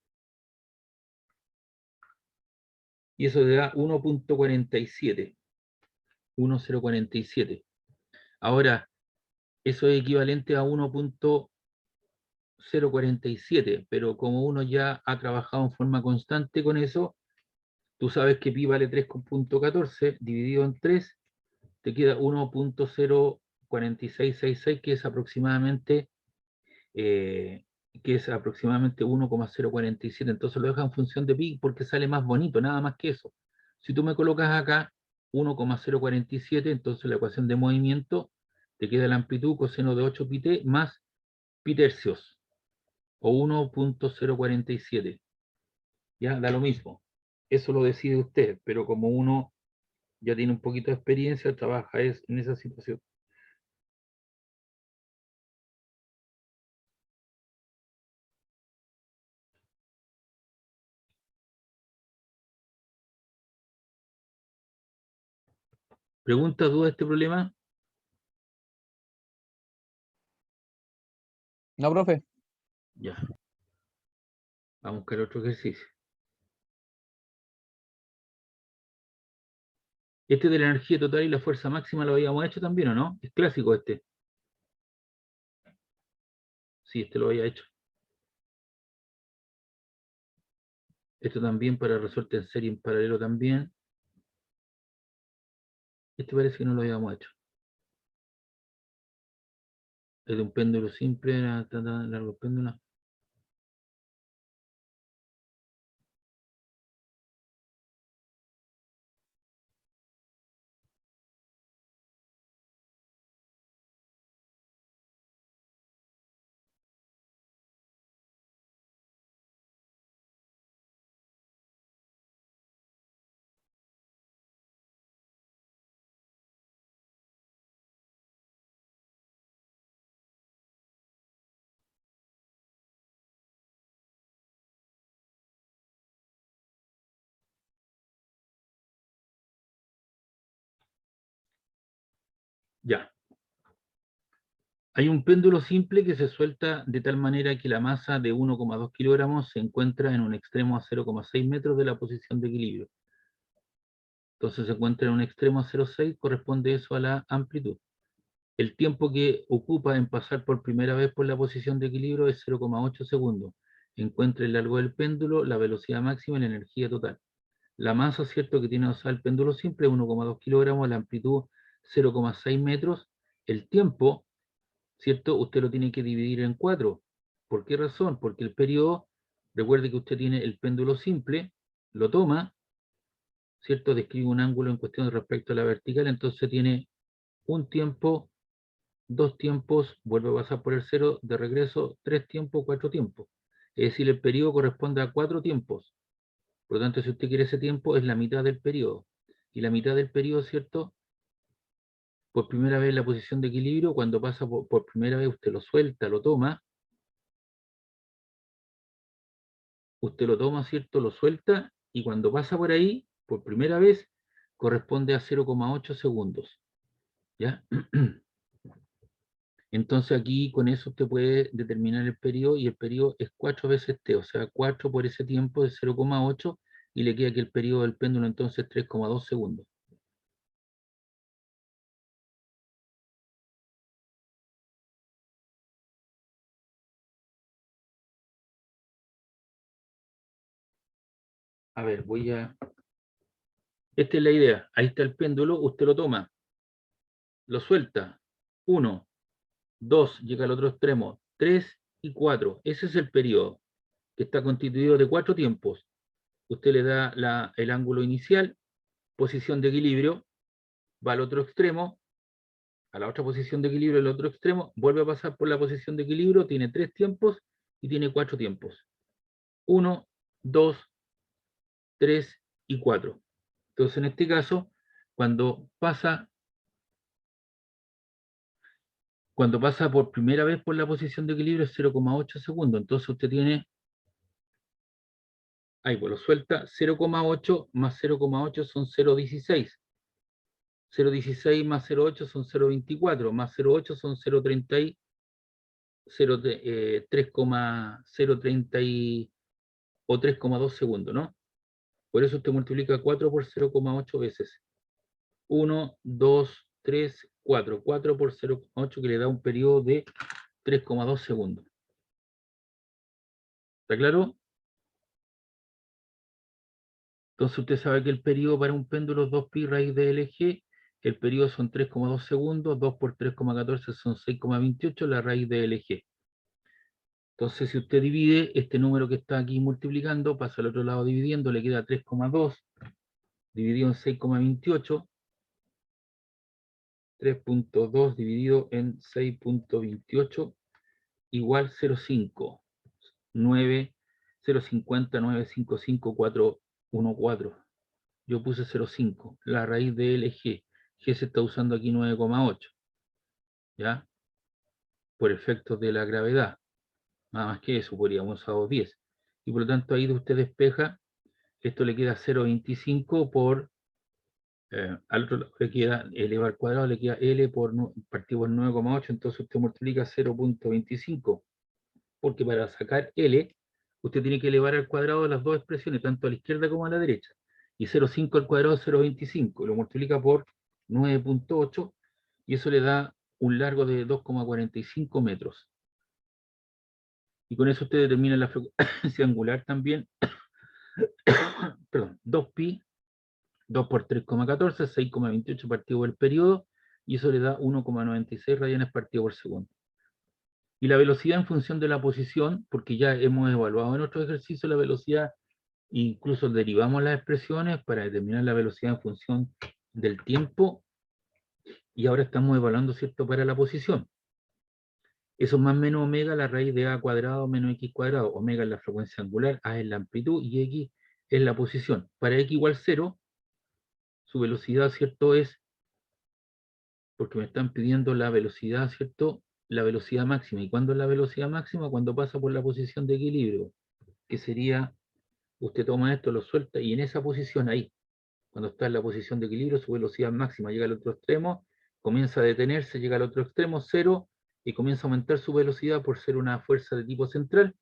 Y eso le da 1,47. 1,047. Ahora, eso es equivalente a 1,047, pero como uno ya ha trabajado en forma constante con eso, tú sabes que pi vale 3,14, dividido en 3, te queda 1,04666, que es aproximadamente 1,047. Entonces lo deja en función de pi porque sale más bonito, nada más que eso. Si tú me colocas acá 1,047, entonces la ecuación de movimiento te queda la amplitud coseno de 8 pi t más pi tercios, o 1,047. Ya, da lo mismo. Eso lo decide usted, pero como uno ya tiene un poquito de experiencia, trabaja en esa situación. ¿Pregunta, duda de este problema? No, profe. Ya. Vamos a buscar otro ejercicio. Este de la energía total y la fuerza máxima lo habíamos hecho también, ¿o no? Es clásico este. Sí, este lo había hecho. Esto también para resuelta en serie en paralelo también. Este parece que no lo habíamos hecho. Es de un péndulo simple, largo péndulo. Ya. Hay un péndulo simple que se suelta de tal manera que la masa de 1,2 kilogramos se encuentra en un extremo a 0,6 metros de la posición de equilibrio. Entonces se encuentra en un extremo a 0,6, corresponde eso a la amplitud. El tiempo que ocupa en pasar por primera vez por la posición de equilibrio es 0,8 segundos. Encuentra el largo del péndulo, la velocidad máxima y la energía total. La masa, ¿cierto?, que tiene el péndulo simple, 1,2 kilogramos, la amplitud 0,6 metros. El tiempo, ¿cierto?, usted lo tiene que dividir en 4. ¿Por qué razón? Porque el periodo, recuerde que usted tiene el péndulo simple, lo toma, ¿cierto?, describe un ángulo en cuestión respecto a la vertical, entonces tiene un tiempo, 2 tiempos, vuelve a pasar por el 0, de regreso, 3 tiempos, 4 tiempos. Es decir, el periodo corresponde a 4 tiempos. Por lo tanto, si usted quiere ese tiempo, es la mitad del periodo. Y la mitad del periodo, ¿cierto? Por primera vez en la posición de equilibrio, cuando pasa por primera vez, usted lo suelta, lo toma, ¿cierto? Lo suelta, y cuando pasa por ahí, por primera vez, corresponde a 0,8 segundos. ¿Ya? Entonces aquí con eso usted puede determinar el periodo, y el periodo es 4 veces t, o sea, 4 por ese tiempo de 0,8, y le queda que el periodo del péndulo entonces es 3,2 segundos. A ver, esta es la idea. Ahí está el péndulo, usted lo toma, lo suelta. 1, 2, llega al otro extremo. 3 y 4. Ese es el periodo, que está constituido de 4 tiempos. Usted le da el ángulo inicial, posición de equilibrio, va al otro extremo, a la otra posición de equilibrio, el otro extremo, vuelve a pasar por la posición de equilibrio, tiene 3 tiempos y tiene 4 tiempos. 1, 2, 3 y 4. Entonces, en este caso, cuando pasa por primera vez por la posición de equilibrio es 0,8 segundos. Entonces usted tiene, ahí pues lo suelta, 0,8 más 0,8 son 0,16. 0,16 más 0,8 son 0,24, más 0,8 son 0,30, 3,030 o 3,2 segundos, ¿no? Por eso usted multiplica 4 por 0,8 veces. 1, 2, 3, 4. 4 por 0,8 que le da un periodo de 3,2 segundos. ¿Está claro? Entonces usted sabe que el periodo para un péndulo es 2pi raíz de LG, el periodo son 3,2 segundos, 2 por 3,14 son 6,28, la raíz de LG. Entonces si usted divide este número que está aquí multiplicando, pasa al otro lado dividiendo, le queda 3,2 dividido en 6,28, 3,2 dividido en 6,28 igual 0,5, 9, 0,50, 955, 414. Yo puse 0,5, la raíz de LG. G se está usando aquí 9,8, ¿ya? Por efectos de la gravedad. Nada más que eso, podríamos usar 10. Y por lo tanto ahí usted despeja, esto le queda 0,25 por, al otro lado le queda L al cuadrado, le queda L por partido por 9,8, entonces usted multiplica 0,25, porque para sacar L, usted tiene que elevar al cuadrado las dos expresiones, tanto a la izquierda como a la derecha. Y 0,5 al cuadrado es 0,25, lo multiplica por 9,8 y eso le da un largo de 2,45 metros. Y con eso usted determina la frecuencia angular también. Perdón, 2pi, 2 por 3,14, 6,28 partido por el periodo, y eso le da 1,96 radianes partido por segundo. Y la velocidad en función de la posición, porque ya hemos evaluado en otro ejercicio la velocidad, incluso derivamos las expresiones para determinar la velocidad en función del tiempo, y ahora estamos evaluando, ¿cierto?, para la posición. Eso es más menos omega, la raíz de a cuadrado menos x cuadrado. Omega es la frecuencia angular, a es la amplitud y x es la posición. Para x igual 0, su velocidad, ¿cierto?, es, porque me están pidiendo la velocidad, ¿cierto?, la velocidad máxima. ¿Y cuándo es la velocidad máxima? Cuando pasa por la posición de equilibrio, que sería, usted toma esto, lo suelta, y en esa posición ahí, cuando está en la posición de equilibrio, su velocidad máxima llega al otro extremo, comienza a detenerse, llega al otro extremo, 0, y comienza a aumentar su velocidad por ser una fuerza de tipo central,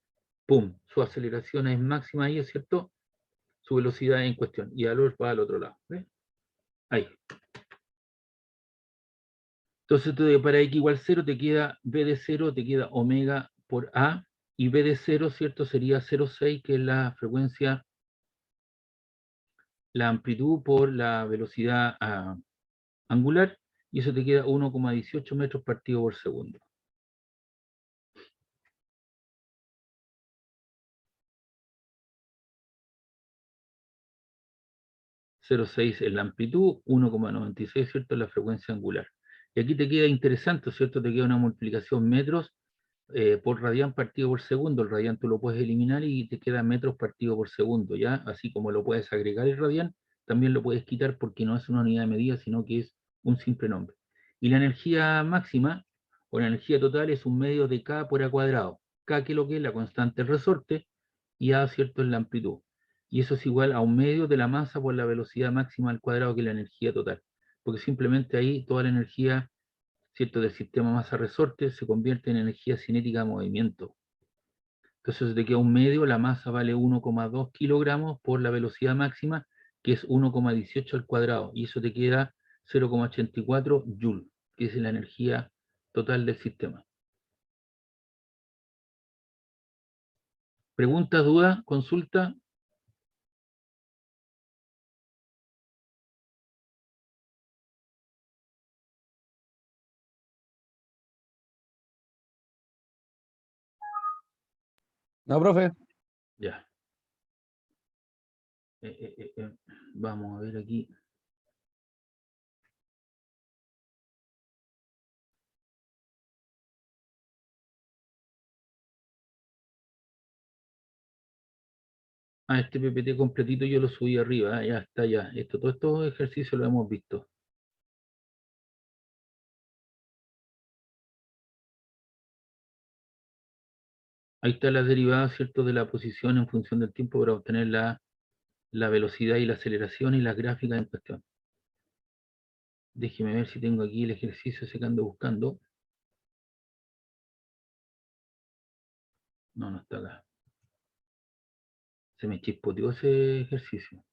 ¡pum! Su aceleración es máxima ahí, ¿es cierto? Su velocidad en cuestión, y al va al otro lado. ¿Ves? Ahí. Entonces, para x igual 0 te queda b de 0, te queda omega por a, y b de 0, ¿cierto? Sería 0,6, que es la frecuencia, la amplitud por la velocidad angular, y eso te queda 1,18 metros partido por segundo. .06 es la amplitud, 1,96, ¿cierto?, es la frecuencia angular. Y aquí te queda interesante, ¿cierto? Te queda una multiplicación metros por radián partido por segundo. El radián tú lo puedes eliminar y te queda metros partido por segundo, ¿ya? Así como lo puedes agregar el radián, también lo puedes quitar porque no es una unidad de medida, sino que es un simple nombre. Y la energía máxima, o la energía total, es un medio de K por A cuadrado. K, que es lo que es la constante del resorte, y A, ¿cierto?, es la amplitud. Y eso es igual a un medio de la masa por la velocidad máxima al cuadrado, que es la energía total. Porque simplemente ahí toda la energía, ¿cierto?, del sistema masa-resorte se convierte en energía cinética de movimiento. Entonces te queda un medio, la masa vale 1,2 kilogramos por la velocidad máxima, que es 1,18 al cuadrado, y eso te queda 0,84 joule, que es la energía total del sistema. ¿Preguntas, dudas, consulta? No, profe. Ya. Vamos a ver aquí. Este PPT completito yo lo subí arriba, ya está, ya. Todos estos ejercicios los hemos visto. Ahí está la derivada, ¿cierto?, de la posición en función del tiempo para obtener la velocidad y la aceleración y las gráficas en cuestión. Déjeme ver si tengo aquí el ejercicio ese que ando buscando. No, no está acá. Se me chispoteó ese ejercicio.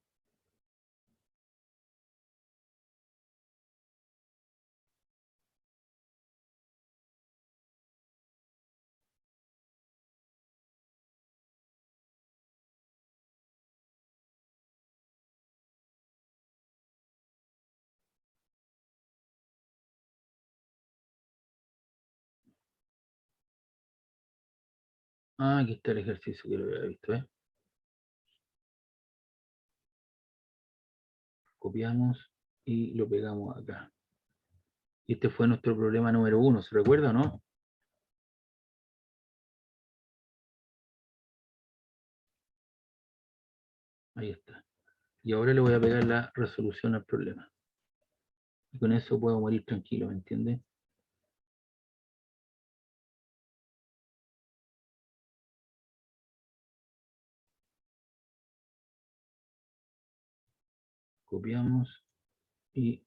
Ah, aquí está el ejercicio que lo había visto, ¿eh? Copiamos y lo pegamos acá. Y este fue nuestro problema número 1, ¿se recuerda o no? Ahí está. Y ahora le voy a pegar la resolución al problema. Y con eso puedo morir tranquilo, ¿me entiende? Copiamos y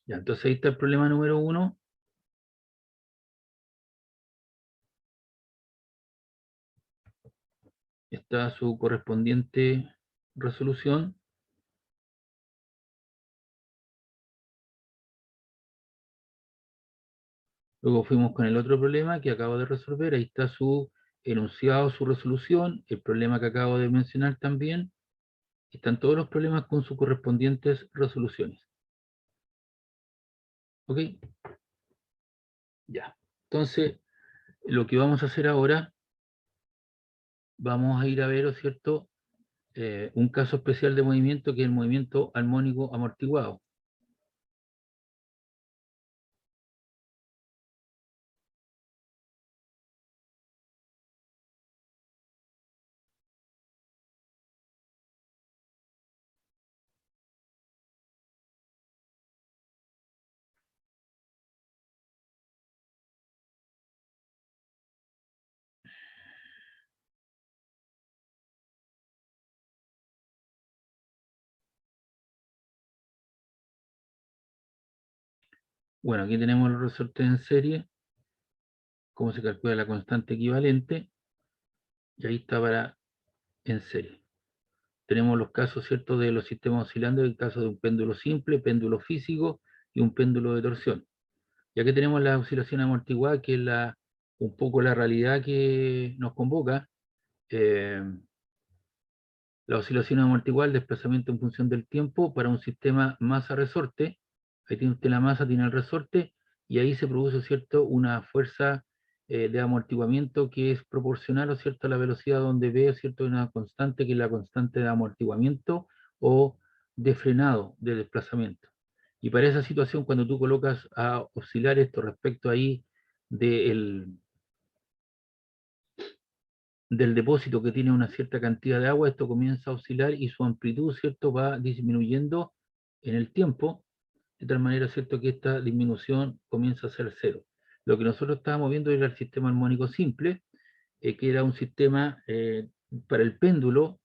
ya, entonces ahí está el problema número 1. Está su correspondiente resolución. Luego fuimos con el otro problema que acabo de resolver. Ahí está su enunciado, su resolución, el problema que acabo de mencionar también. Están todos los problemas con sus correspondientes resoluciones. ¿Ok? Ya. Entonces, lo que vamos a hacer ahora, vamos a ir a ver, ¿no es cierto?, un caso especial de movimiento que es el movimiento armónico amortiguado. Bueno, aquí tenemos los resortes en serie, cómo se calcula la constante equivalente, y ahí está para en serie. Tenemos los casos, ¿cierto?, de los sistemas oscilando, el caso de un péndulo simple, péndulo físico y un péndulo de torsión. Ya que tenemos la oscilación amortiguada, que es un poco la realidad que nos convoca, la oscilación amortiguada, el desplazamiento en función del tiempo para un sistema masa-resorte. Ahí tiene usted la masa, tiene el resorte, y ahí se produce, ¿cierto?, una fuerza de amortiguamiento que es proporcional, ¿cierto?, a la velocidad donde veo, ¿cierto?, una constante que es la constante de amortiguamiento o de frenado de desplazamiento. Y para esa situación, cuando tú colocas a oscilar esto respecto ahí del depósito que tiene una cierta cantidad de agua, esto comienza a oscilar y su amplitud, ¿cierto?, va disminuyendo en el tiempo, de tal manera, ¿cierto?, que esta disminución comienza a ser cero. Lo que nosotros estábamos viendo era el sistema armónico simple, que era un sistema para el péndulo,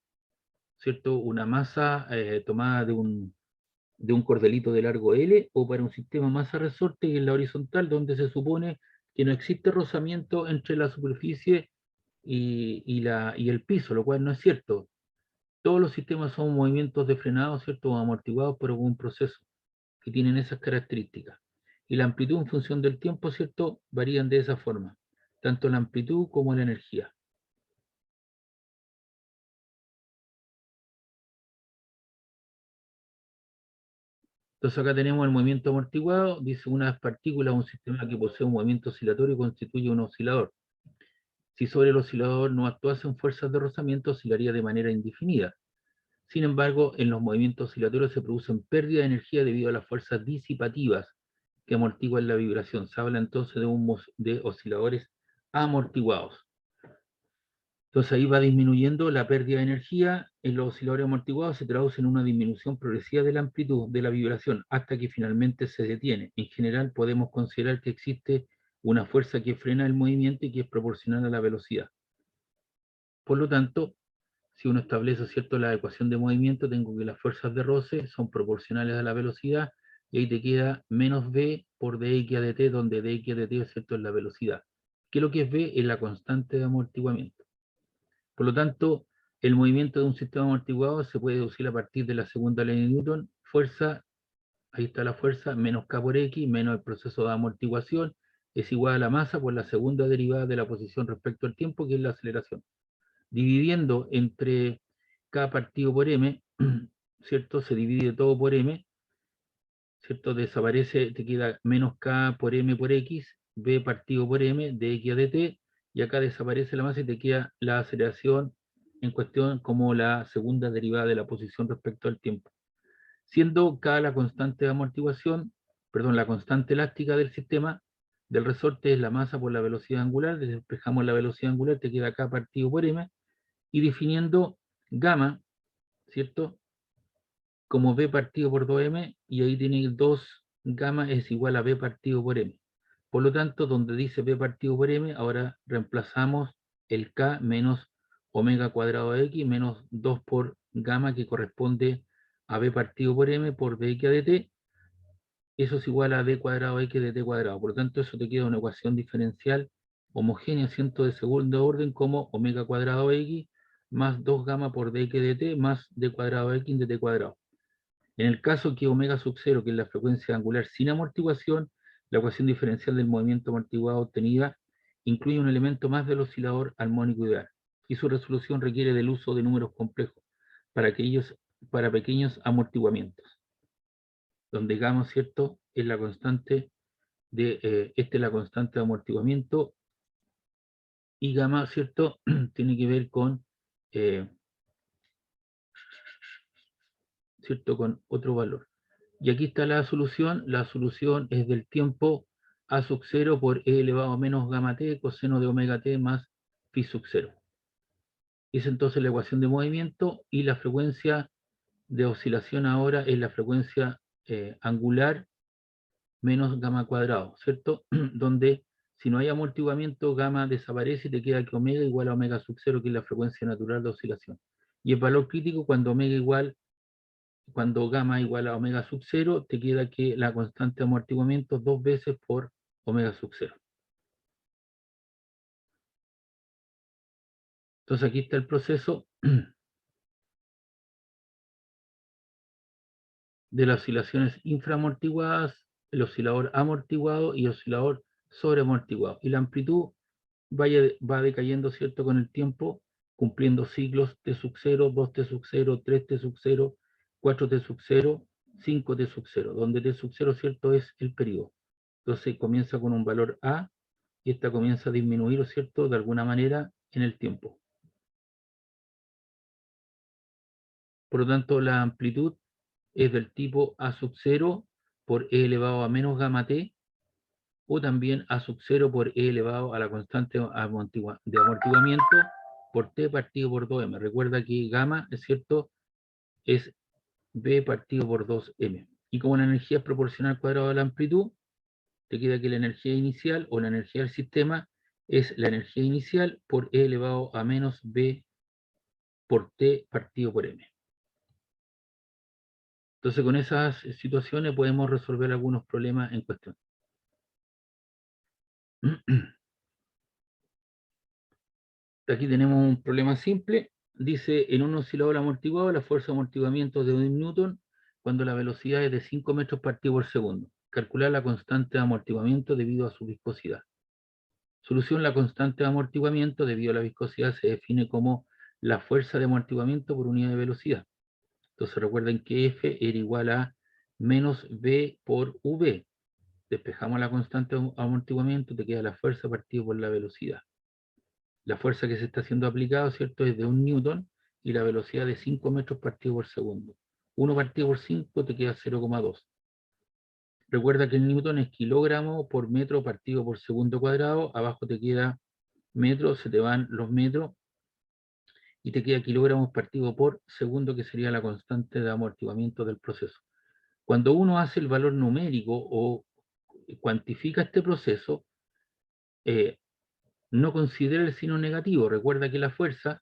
¿cierto?, una masa tomada de un cordelito de largo L, o para un sistema masa-resorte, que es la horizontal, donde se supone que no existe rozamiento entre la superficie y el piso, lo cual no es cierto. Todos los sistemas son movimientos de frenado, ¿cierto?, o amortiguados por algún proceso que tienen esas características. Y la amplitud en función del tiempo, ¿cierto?, varían de esa forma, tanto la amplitud como la energía. Entonces acá tenemos el movimiento amortiguado, dice unas partículas, un sistema que posee un movimiento oscilatorio constituye un oscilador. Si sobre el oscilador no actuasen fuerzas de rozamiento, oscilaría de manera indefinida. Sin embargo, en los movimientos oscilatorios se producen pérdidas de energía debido a las fuerzas disipativas que amortiguan la vibración. Se habla entonces de osciladores amortiguados. Entonces ahí va disminuyendo la pérdida de energía. En los osciladores amortiguados se traduce en una disminución progresiva de la amplitud de la vibración hasta que finalmente se detiene. En general podemos considerar que existe una fuerza que frena el movimiento y que es proporcional a la velocidad. Por lo tanto, si uno establece, ¿cierto?, la ecuación de movimiento, tengo que las fuerzas de roce son proporcionales a la velocidad, y ahí te queda menos v por dx a dt, donde dx a dt, ¿cierto?, es la velocidad. ¿Qué es lo que es v? Es la constante de amortiguamiento. Por lo tanto, el movimiento de un sistema amortiguado se puede deducir a partir de la segunda ley de Newton. Fuerza, ahí está la fuerza, menos k por x, menos el proceso de amortiguación, es igual a la masa por la segunda derivada de la posición respecto al tiempo, que es la aceleración. Dividiendo entre k partido por m, ¿cierto? Se divide todo por m, ¿cierto? Desaparece, te queda menos k por m por x, v partido por m, de x a dt, y acá desaparece la masa y te queda la aceleración en cuestión como la segunda derivada de la posición respecto al tiempo. Siendo k la constante de amortiguación, perdón, la constante elástica del sistema, del resorte es la masa por la velocidad angular, despejamos la velocidad angular, te queda k partido por m, y definiendo gamma, ¿cierto?, como b partido por 2m, y ahí tiene 2 gamma es igual a b partido por m. Por lo tanto, donde dice b partido por m, ahora reemplazamos el k menos omega cuadrado de x menos 2 por gamma, que corresponde a b partido por m por dx a dt. Eso es igual a d cuadrado x de t cuadrado. Por lo tanto, eso te queda una ecuación diferencial homogénea, ciento de segundo orden, como omega cuadrado x más 2 gamma por dx de t más d cuadrado x de t cuadrado. En el caso que omega sub 0, que es la frecuencia angular sin amortiguación, la ecuación diferencial del movimiento amortiguado obtenida incluye un elemento más del oscilador armónico ideal, y su resolución requiere del uso de números complejos para pequeños amortiguamientos, donde gamma, ¿cierto?, es la constante esta es la constante de amortiguamiento, y gamma, ¿cierto?, tiene que ver con, ¿cierto?, con otro valor. Y aquí está la solución es del tiempo a sub 0 por e elevado a menos gamma t coseno de omega t más phi sub 0. Es entonces la ecuación de movimiento, y la frecuencia de oscilación ahora es la frecuencia angular menos gamma cuadrado, ¿cierto? Donde si no hay amortiguamiento, gamma desaparece y te queda que omega igual a omega sub 0, que es la frecuencia natural de oscilación. Y el valor crítico cuando gamma igual a omega sub 0, te queda que la constante de amortiguamiento 2 veces por omega sub 0. Entonces aquí está el proceso de las oscilaciones infraamortiguadas, el oscilador amortiguado y el oscilador sobreamortiguado. Y la amplitud va decayendo, ¿cierto?, con el tiempo, cumpliendo ciclos T sub 0, 2T sub 0, 3T sub 0, 4T sub 0, 5T sub 0, donde T sub 0, ¿cierto?, es el periodo. Entonces comienza con un valor A, y esta comienza a disminuir, ¿cierto?, de alguna manera en el tiempo. Por lo tanto, la amplitud es del tipo A sub 0 por E elevado a menos gamma T, o también A sub 0 por E elevado a la constante de amortiguamiento por T partido por 2M. Recuerda que gamma, es cierto, es B partido por 2M. Y como la energía es proporcional al cuadrado de la amplitud, te queda que la energía inicial o la energía del sistema es la energía inicial por E elevado a menos B por T partido por M. Entonces, con esas situaciones podemos resolver algunos problemas en cuestión. Aquí tenemos un problema simple. Dice, en un oscilador amortiguado, la fuerza de amortiguamiento es de 1 newton cuando la velocidad es de 5 metros partido por segundo. Calcular la constante de amortiguamiento debido a su viscosidad. Solución: la constante de amortiguamiento debido a la viscosidad se define como la fuerza de amortiguamiento por unidad de velocidad. Entonces recuerden que F era igual a menos V por V. Despejamos la constante de amortiguamiento, te queda la fuerza partido por la velocidad. La fuerza que se está haciendo aplicada, ¿cierto?, es de 1 newton y la velocidad de 5 metros partido por segundo. 1 partido por 5 te queda 0,2. Recuerda que el newton es kilogramo por metro partido por segundo cuadrado. Abajo te queda metros, se te van los metros y te queda kilogramos partido por segundo, que sería la constante de amortiguamiento del proceso. Cuando uno hace el valor numérico o cuantifica este proceso, no considera el signo negativo. Recuerda que la fuerza,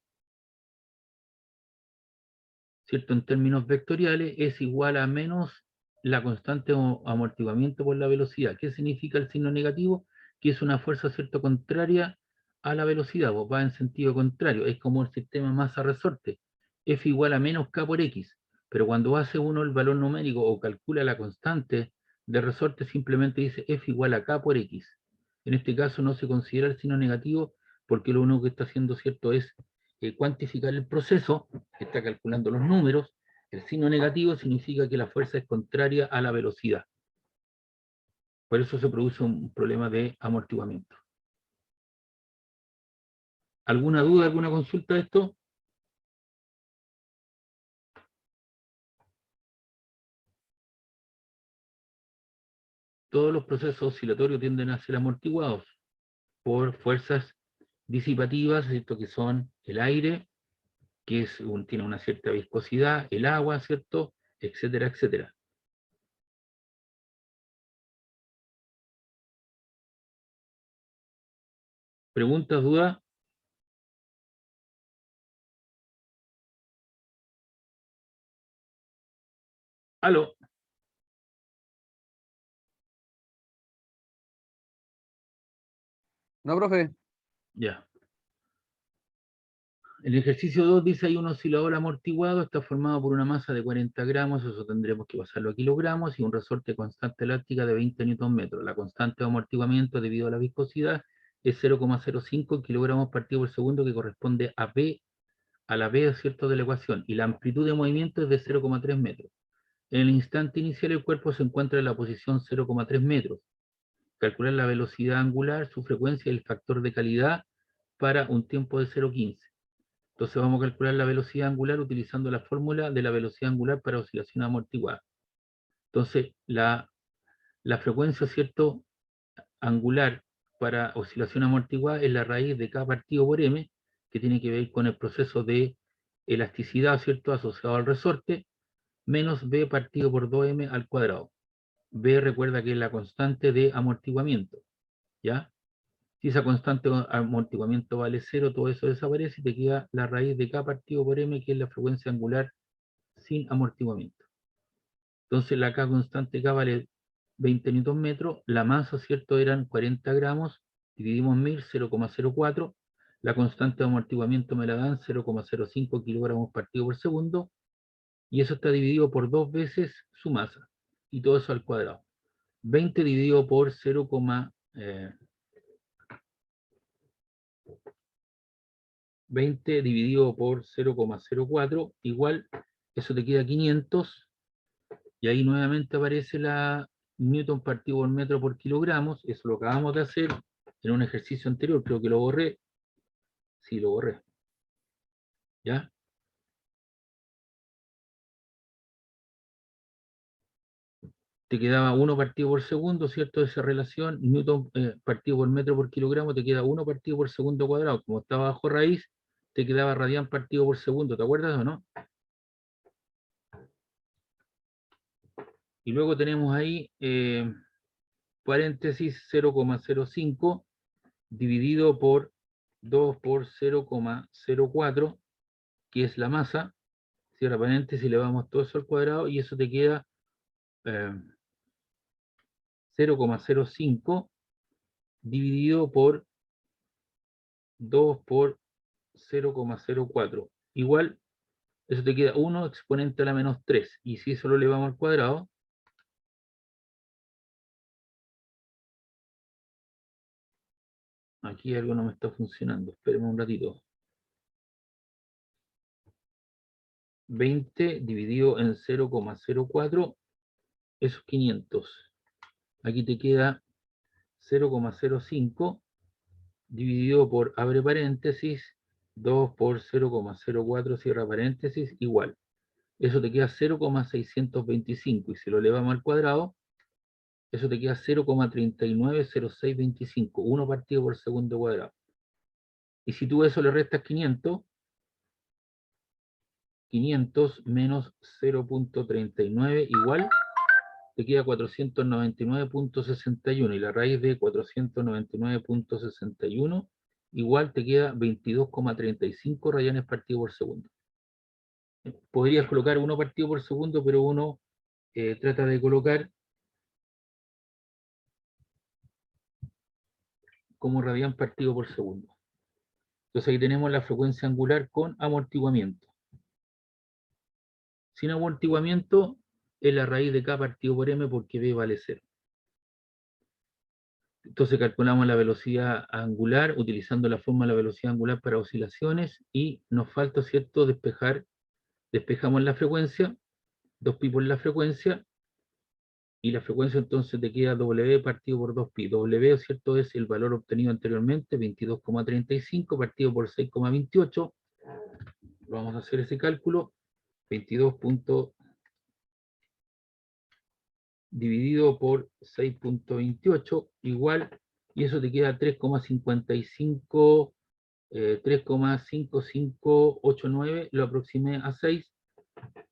¿cierto?, en términos vectoriales, es igual a menos la constante de amortiguamiento por la velocidad. ¿Qué significa el signo negativo? Que es una fuerza, ¿cierto?, contraria a la velocidad, pues va en sentido contrario. Es como el sistema masa-resorte. F igual a menos K por X. Pero cuando hace uno el valor numérico o calcula la constante de resorte, simplemente dice F igual a K por X. En este caso no se considera el signo negativo, porque lo único que está haciendo, ¿cierto?, es cuantificar el proceso, está calculando los números. El signo negativo significa que la fuerza es contraria a la velocidad. Por eso se produce un problema de amortiguamiento. ¿Alguna duda, alguna consulta de esto? Todos los procesos oscilatorios tienden a ser amortiguados por fuerzas disipativas, ¿cierto?, que son el aire, que tiene una cierta viscosidad, el agua, ¿cierto?, etcétera, etcétera. ¿Preguntas, dudas? ¿Aló? No, profe. Ya. El ejercicio 2 dice: hay un oscilador amortiguado, está formado por una masa de 40 gramos, eso tendremos que pasarlo a kilogramos, y un resorte constante elástica de 20 Nm. La constante de amortiguamiento debido a la viscosidad es 0,05 kilogramos partido por segundo, que corresponde a B, a la B, ¿cierto?, de la ecuación, y la amplitud de movimiento es de 0,3 metros. En el instante inicial el cuerpo se encuentra en la posición 0,3 metros. Calcular la velocidad angular, su frecuencia y el factor de calidad para un tiempo de 0,15. Entonces vamos a calcular la velocidad angular utilizando la fórmula de la velocidad angular para oscilación amortiguada. Entonces la frecuencia, ¿cierto?, angular para oscilación amortiguada es la raíz de K partido por M, que tiene que ver con el proceso de elasticidad, ¿cierto?, asociado al resorte, menos B partido por 2M al cuadrado. B, recuerda que es la constante de amortiguamiento, ¿ya? Si esa constante de amortiguamiento vale 0, todo eso desaparece y te queda la raíz de K partido por M, que es la frecuencia angular sin amortiguamiento. Entonces la K constante K vale 20 Nm, la masa, ¿cierto?, eran 40 gramos, dividimos 1000, 0,04, la constante de amortiguamiento me la dan 0,05 kilogramos partido por segundo, y eso está dividido por 2 veces su masa, y todo eso al cuadrado. 20 dividido por 20 dividido por 0,04, igual, eso te queda 500, y ahí nuevamente aparece la newton partido por metro por kilogramos. Eso lo acabamos de hacer en un ejercicio anterior, creo que lo borré. Sí, lo borré. ¿Ya? Te quedaba 1 partido por segundo, ¿cierto? Esa relación, newton partido por metro por kilogramo, te queda 1 partido por segundo cuadrado. Como estaba bajo raíz, te quedaba radián partido por segundo, ¿te acuerdas o no? Y luego tenemos ahí paréntesis 0,05 dividido por 2 por 0,04, que es la masa, cierra paréntesis, le vamos todo eso al cuadrado, y eso te queda 0,05 dividido por 2 por 0,04. Igual, eso te queda 1 exponente a la menos 3. Y si eso lo elevamos al cuadrado, aquí algo no me está funcionando. Espérenme un ratito. 20 dividido en 0,04, eso es 500. Aquí te queda 0,05 dividido por, abre paréntesis, 2 por 0,04, cierra paréntesis, igual. Eso te queda 0,625, y si lo elevamos al cuadrado, eso te queda 0,390625, 1 partido por segundo cuadrado. Y si tú eso le restas 500, 500 menos 0,39 igual, te queda 499,61, y la raíz de 499,61 igual te queda 22,35 rayones partido por segundo. Podrías colocar 1 partido por segundo, pero uno trata de colocar como radián partido por segundo. Entonces ahí tenemos la frecuencia angular con amortiguamiento. Sin amortiguamiento es la raíz de K partido por M, porque B vale 0. Entonces calculamos la velocidad angular utilizando la forma de la velocidad angular para oscilaciones, y nos falta, ¿cierto?, despejamos la frecuencia, 2pi por la frecuencia, y la frecuencia entonces te queda W partido por 2pi. W, ¿cierto?, es el valor obtenido anteriormente, 22,35 partido por 6,28. Vamos a hacer ese cálculo, 22 dividido por 6,28 igual, y eso te queda 3,55, 3,5589, lo aproximé a 6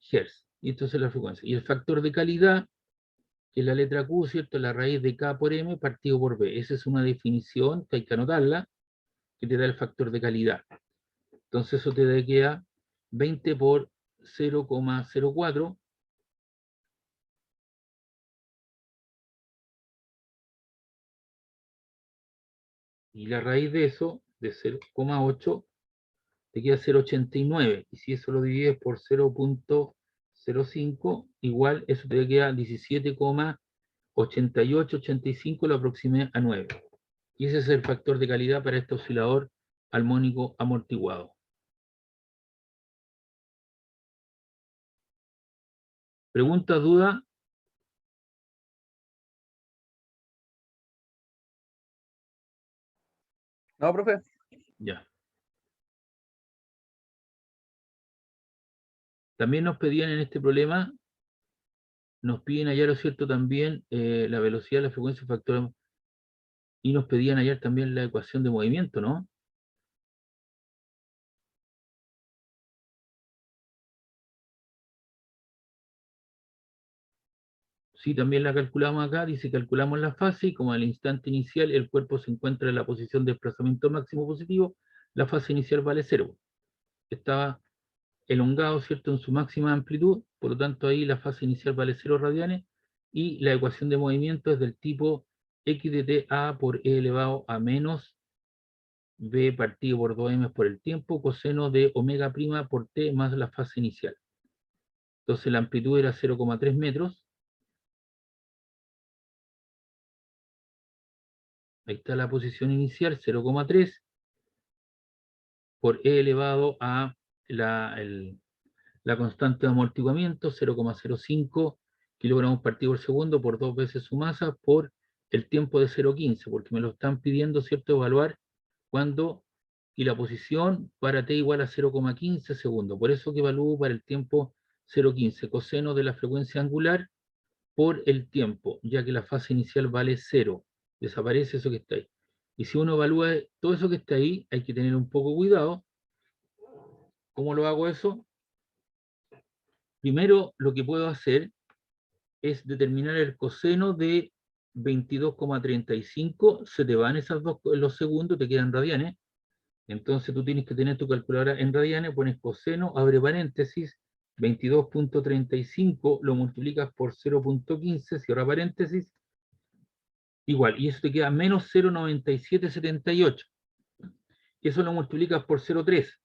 Hz. Y entonces la frecuencia. Y el factor de calidad, que es la letra Q, ¿cierto? La raíz de K por M partido por B. Esa es una definición que hay que anotarla, que te da el factor de calidad. Entonces eso te queda 20 por 0,04, y la raíz de eso, de 0,8, te queda 0,89, y si eso lo divides por 0,05, igual eso te queda 17,8885, lo aproximé a 9. Y ese es el factor de calidad para este oscilador armónico amortiguado. ¿Pregunta, duda? No, profe. Ya. También nos pedían en este problema, nos piden hallar, ¿cierto?, también la velocidad, la frecuencia, factor, y nos pedían hallar también la ecuación de movimiento, ¿no? Sí, también la calculamos acá, dice calculamos la fase, y como al instante inicial el cuerpo se encuentra en la posición de desplazamiento máximo positivo, la fase inicial vale 0. Estaba elongado, ¿cierto?, en su máxima amplitud, por lo tanto ahí la fase inicial vale 0 radianes, y la ecuación de movimiento es del tipo x de t a por e elevado a menos b partido por 2m por el tiempo, coseno de omega prima por t más la fase inicial. Entonces la amplitud era 0,3 metros. Ahí está la posición inicial, 0,3 por e elevado a la constante de amortiguamiento, 0,05 kilogramos partido por segundo por 2 veces su masa por el tiempo de 0,15, porque me lo están pidiendo, ¿cierto?, evaluar cuando, y la posición para t igual a 0,15 segundos. Por eso que evalúo para el tiempo 0,15, coseno de la frecuencia angular por el tiempo, ya que la fase inicial vale 0. Desaparece eso que está ahí. Y si uno evalúa todo eso que está ahí, hay que tener un poco cuidado. ¿Cómo lo hago eso? Primero, lo que puedo hacer es determinar el coseno de 22,35. Se te van esas dos en los segundos, te quedan radianes. Entonces tú tienes que tener tu calculadora en radianes, pones coseno, abre paréntesis, 22,35, lo multiplicas por 0,15, cierra paréntesis, igual, y eso te queda menos 0,9778. Eso lo multiplicas por 0,3.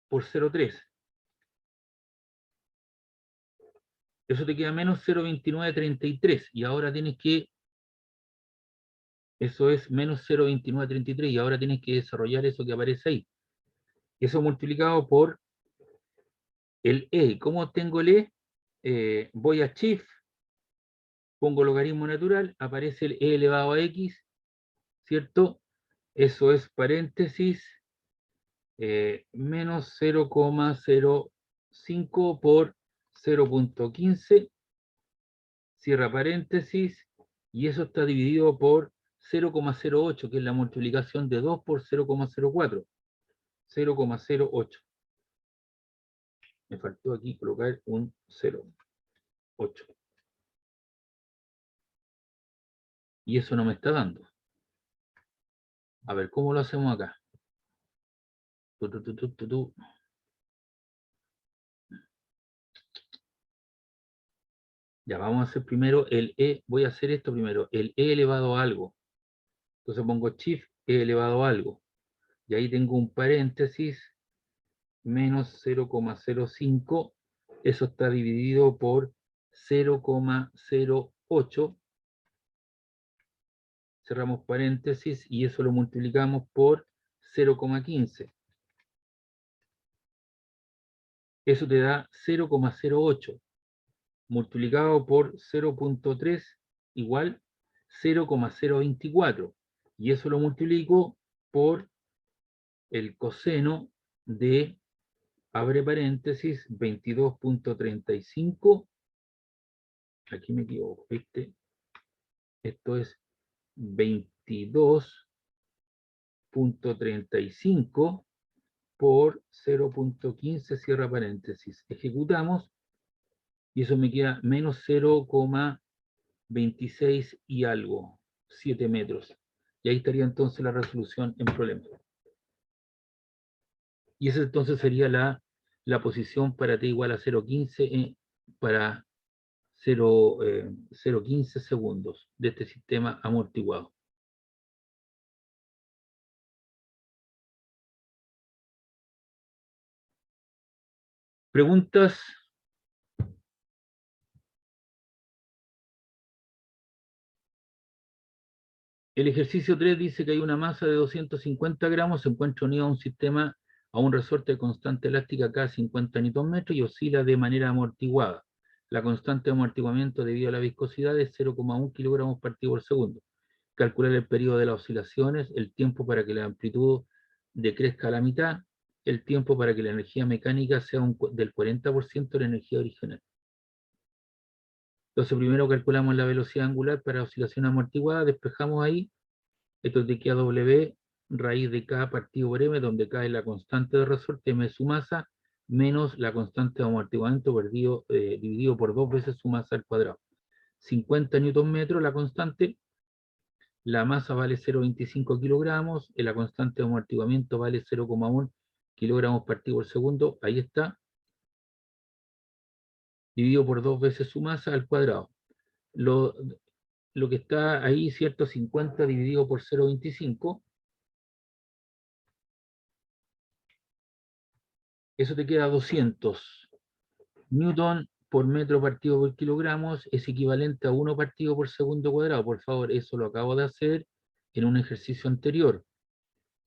Por 0,3. Eso te queda menos 0,2933. Y ahora tienes que, eso es menos 0,2933. Y ahora tienes que desarrollar eso que aparece ahí. Eso multiplicado por el E. ¿Cómo obtengo el E? Voy a Shift, pongo logaritmo natural, aparece el E elevado a X, ¿cierto? Eso es paréntesis, menos 0,05 por 0,15, cierra paréntesis, y eso está dividido por 0,08, que es la multiplicación de 2 por 0,04, 0,08. Me faltó aquí colocar un 0,8. Y eso no me está dando. A ver, ¿cómo lo hacemos acá? Ya, vamos a hacer primero el E. Voy a hacer esto primero. El E elevado a algo. Entonces pongo shift E elevado a algo. Y ahí tengo un paréntesis, menos 0,05. Eso está dividido por 0,08. Cerramos paréntesis y eso lo multiplicamos por 0,15. Eso te da 0,08 multiplicado por 0,3 igual 0,024. Y eso lo multiplico por el coseno de, abre paréntesis, 22,35. Aquí me equivoco, ¿viste? Esto es 22,35 por 0,15, cierra paréntesis. Ejecutamos y eso me queda menos 0,26 y algo, 7 metros. Y ahí estaría entonces la resolución en problema. Y esa entonces sería la posición para t igual a 0,15 para 0,15 segundos de este sistema amortiguado. ¿Preguntas? El ejercicio 3 dice que hay una masa de 250 gramos, se encuentra unida a un sistema, a un resorte de constante elástica cada 50 Nm y oscila de manera amortiguada. La constante de amortiguamiento debido a la viscosidad es 0,1 kilogramos partido por segundo. Calcular el periodo de las oscilaciones, el tiempo para que la amplitud decrezca a la mitad, el tiempo para que la energía mecánica sea del 40% de la energía original. Entonces primero calculamos la velocidad angular para oscilación amortiguada, despejamos ahí, esto te queda W raíz de K partido por M, donde K es la constante de resorte, M es su masa, menos la constante de amortiguamiento dividido por 2 veces su masa al cuadrado. 50 Nm la constante, la masa vale 0,25 kilogramos, la constante de amortiguamiento vale 0,1 kilogramos partido por segundo, ahí está, dividido por 2 veces su masa al cuadrado. Lo que está ahí, ¿cierto? 50 dividido por 0,25, eso te queda 200. Newton por metro partido por kilogramos es equivalente a 1 partido por segundo cuadrado. Por favor, eso lo acabo de hacer en un ejercicio anterior,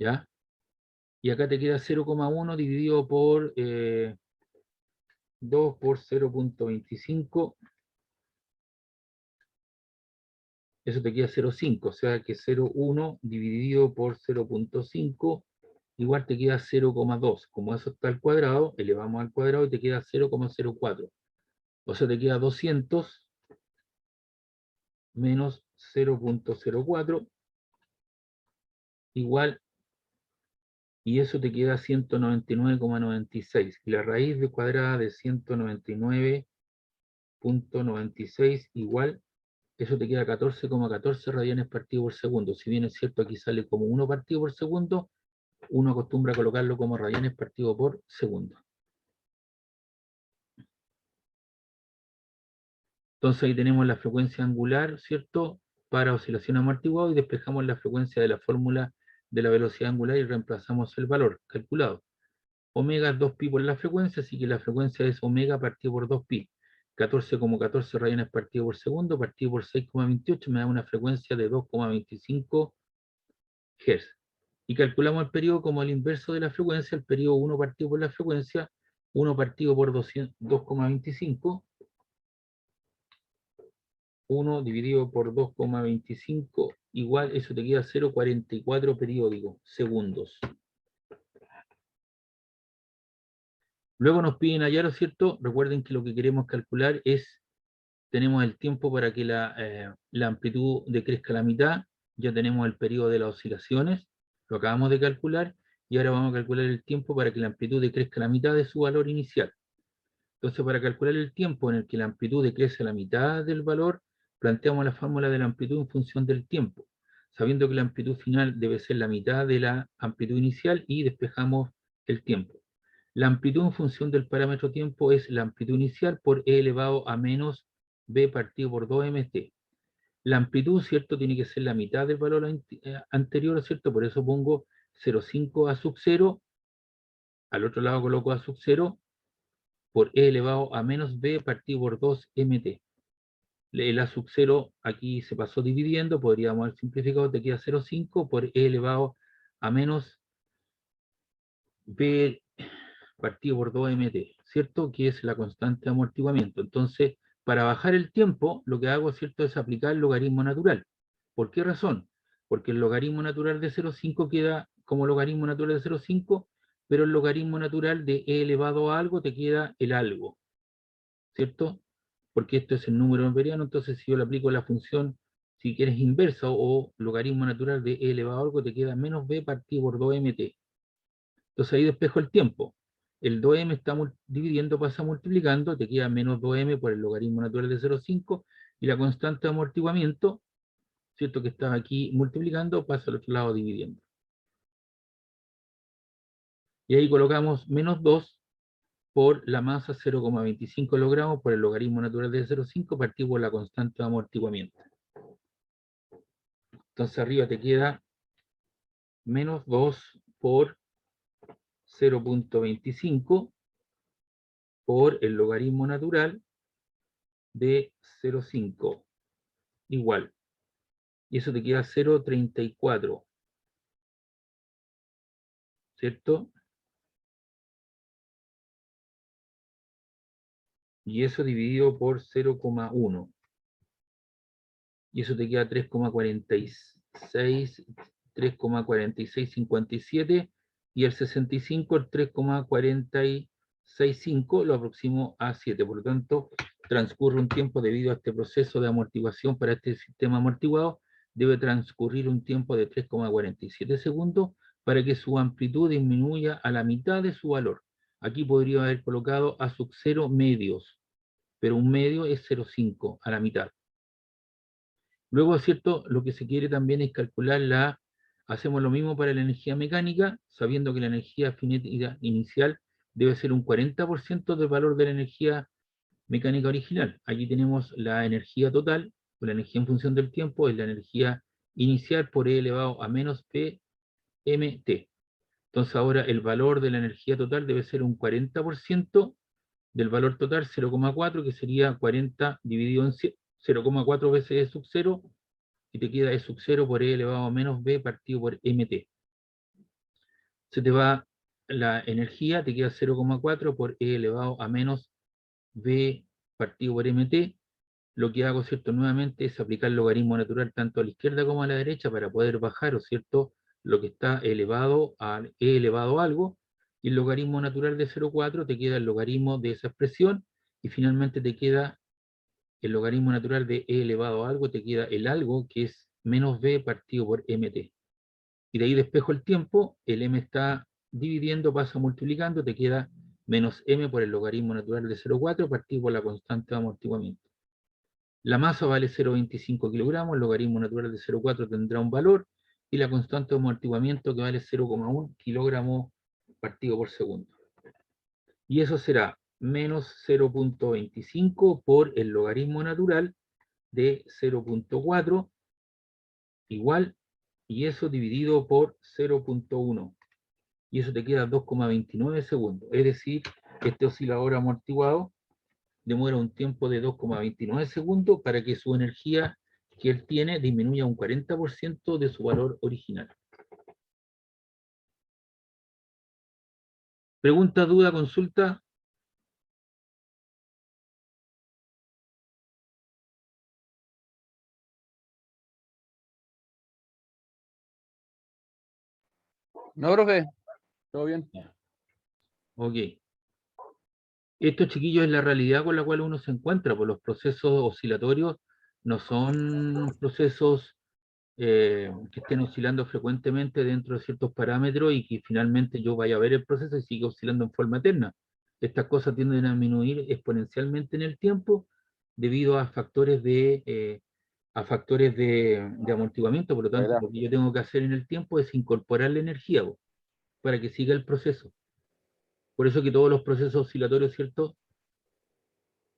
¿ya? Y acá te queda 0,1 dividido por 2 por 0,25. Eso te queda 0,5, o sea que 0,1 dividido por 0,5 igual te queda 0,2. Como eso está al cuadrado, elevamos al cuadrado y te queda 0,04. O sea, te queda 200 menos 0,04 igual, y eso te queda 199,96. Y la raíz de cuadrada de 199,96 igual, eso te queda 14,14 radianes partido por segundo. Si bien es cierto, aquí sale como 1 partido por segundo, uno acostumbra a colocarlo como radianes partido por segundo. Entonces ahí tenemos la frecuencia angular, ¿cierto? Para oscilación amortiguada, y despejamos la frecuencia de la fórmula de la velocidad angular y reemplazamos el valor calculado. Omega es 2pi por la frecuencia, así que la frecuencia es omega partido por 2pi. 14,14 radianes partido por segundo, partido por 6,28, me da una frecuencia de 2,25 Hz. Y calculamos el periodo como el inverso de la frecuencia, el periodo 1 partido por la frecuencia, 1 partido por 2,25, 1 dividido por 2,25 igual, eso te queda 0,44 periódicos, segundos. Luego nos piden hallar, ¿cierto? Recuerden que lo que queremos calcular es, tenemos el tiempo para que la amplitud decrezca a la mitad, ya tenemos el periodo de las oscilaciones, lo acabamos de calcular, y ahora vamos a calcular el tiempo para que la amplitud decrezca a la mitad de su valor inicial. Entonces, para calcular el tiempo en el que la amplitud decrece a la mitad del valor, planteamos la fórmula de la amplitud en función del tiempo, sabiendo que la amplitud final debe ser la mitad de la amplitud inicial y despejamos el tiempo. La amplitud en función del parámetro tiempo es la amplitud inicial por e elevado a menos b partido por 2mt. La amplitud, ¿cierto? Tiene que ser la mitad del valor anterior, ¿cierto? Por eso pongo 0,5 a sub 0, al otro lado coloco a sub 0, por e elevado a menos b partido por 2mt. El a sub 0 aquí se pasó dividiendo, podríamos haber simplificado, te queda 0,5 por e elevado a menos b partido por 2mt, ¿cierto? Que es la constante de amortiguamiento. Entonces, para bajar el tiempo, lo que hago, ¿cierto?, es aplicar el logaritmo natural. ¿Por qué razón? Porque el logaritmo natural de 0,5 queda como logaritmo natural de 0,5, pero el logaritmo natural de e elevado a algo te queda el algo, ¿cierto? Porque esto es el número neperiano, entonces si yo le aplico la función, si quieres inversa o logaritmo natural de e elevado a algo, te queda menos b partido por 2mt. Entonces ahí despejo el tiempo. El 2m está dividiendo, pasa multiplicando, te queda menos 2m por el logaritmo natural de 0,5 y la constante de amortiguamiento, ¿cierto? Que está aquí multiplicando, pasa al otro lado dividiendo. Y ahí colocamos menos 2 por la masa 0,25 kilogramos por el logaritmo natural de 0,5 partido por la constante de amortiguamiento. Entonces arriba te queda menos 2 por 0,25 por el logaritmo natural de 0,5 igual. Y eso te queda 0,34. ¿Cierto? Y eso dividido por 0,1. Y eso te queda 3,46, 3,4657. Y el 65, el 3,465, lo aproximo a 7. Por lo tanto, transcurre un tiempo debido a este proceso de amortiguación para este sistema amortiguado. Debe transcurrir un tiempo de 3,47 segundos para que su amplitud disminuya a la mitad de su valor. Aquí podría haber colocado a sub 0 medios, pero un medio es 0,5 a la mitad. Luego, ¿cierto? Lo que se quiere también es calcular hacemos lo mismo para la energía mecánica, sabiendo que la energía cinética inicial debe ser un 40% del valor de la energía mecánica original. Aquí tenemos la energía total, o la energía en función del tiempo, es la energía inicial por E elevado a menos PMT. Entonces ahora el valor de la energía total debe ser un 40% del valor total, 0,4, que sería 40 dividido en 0,4 veces E sub 0, y te queda E sub 0 por E elevado a menos B partido por MT. Se te va la energía, te queda 0,4 por E elevado a menos B partido por MT. Lo que hago, ¿cierto? Nuevamente es aplicar el logaritmo natural tanto a la izquierda como a la derecha para poder bajar, ¿o cierto?, lo que está elevado a E elevado a algo, y el logaritmo natural de 0,4 te queda el logaritmo de esa expresión, y finalmente te queda el logaritmo natural de E elevado a algo, te queda el algo, que es menos B partido por MT. Y de ahí despejo el tiempo, el M está dividiendo, pasa multiplicando, te queda menos M por el logaritmo natural de 0,4 partido por la constante de amortiguamiento. La masa vale 0,25 kilogramos, el logaritmo natural de 0,4 tendrá un valor, y la constante de amortiguamiento que vale 0,1 kilogramos partido por segundo. Y eso será menos 0,25 por el logaritmo natural de 0,4 igual, y eso dividido por 0,1. Y eso te queda 2,29 segundos. Es decir, este oscilador amortiguado demora un tiempo de 2,29 segundos para que su energía que él tiene disminuya un 40% de su valor original. ¿Pregunta, duda, consulta? No, profe. ¿Todo bien? Ok. Esto, chiquillos, es la realidad con la cual uno se encuentra, pues los procesos oscilatorios no son procesos que estén oscilando frecuentemente dentro de ciertos parámetros y que finalmente yo vaya a ver el proceso y siga oscilando en forma eterna. Estas cosas tienden a disminuir exponencialmente en el tiempo debido a factores de amortiguamiento. Por lo tanto, Verdad. lo que yo tengo que hacer en el tiempo es incorporar la energía po, para que siga el proceso. Por eso que todos los procesos oscilatorios, ¿cierto?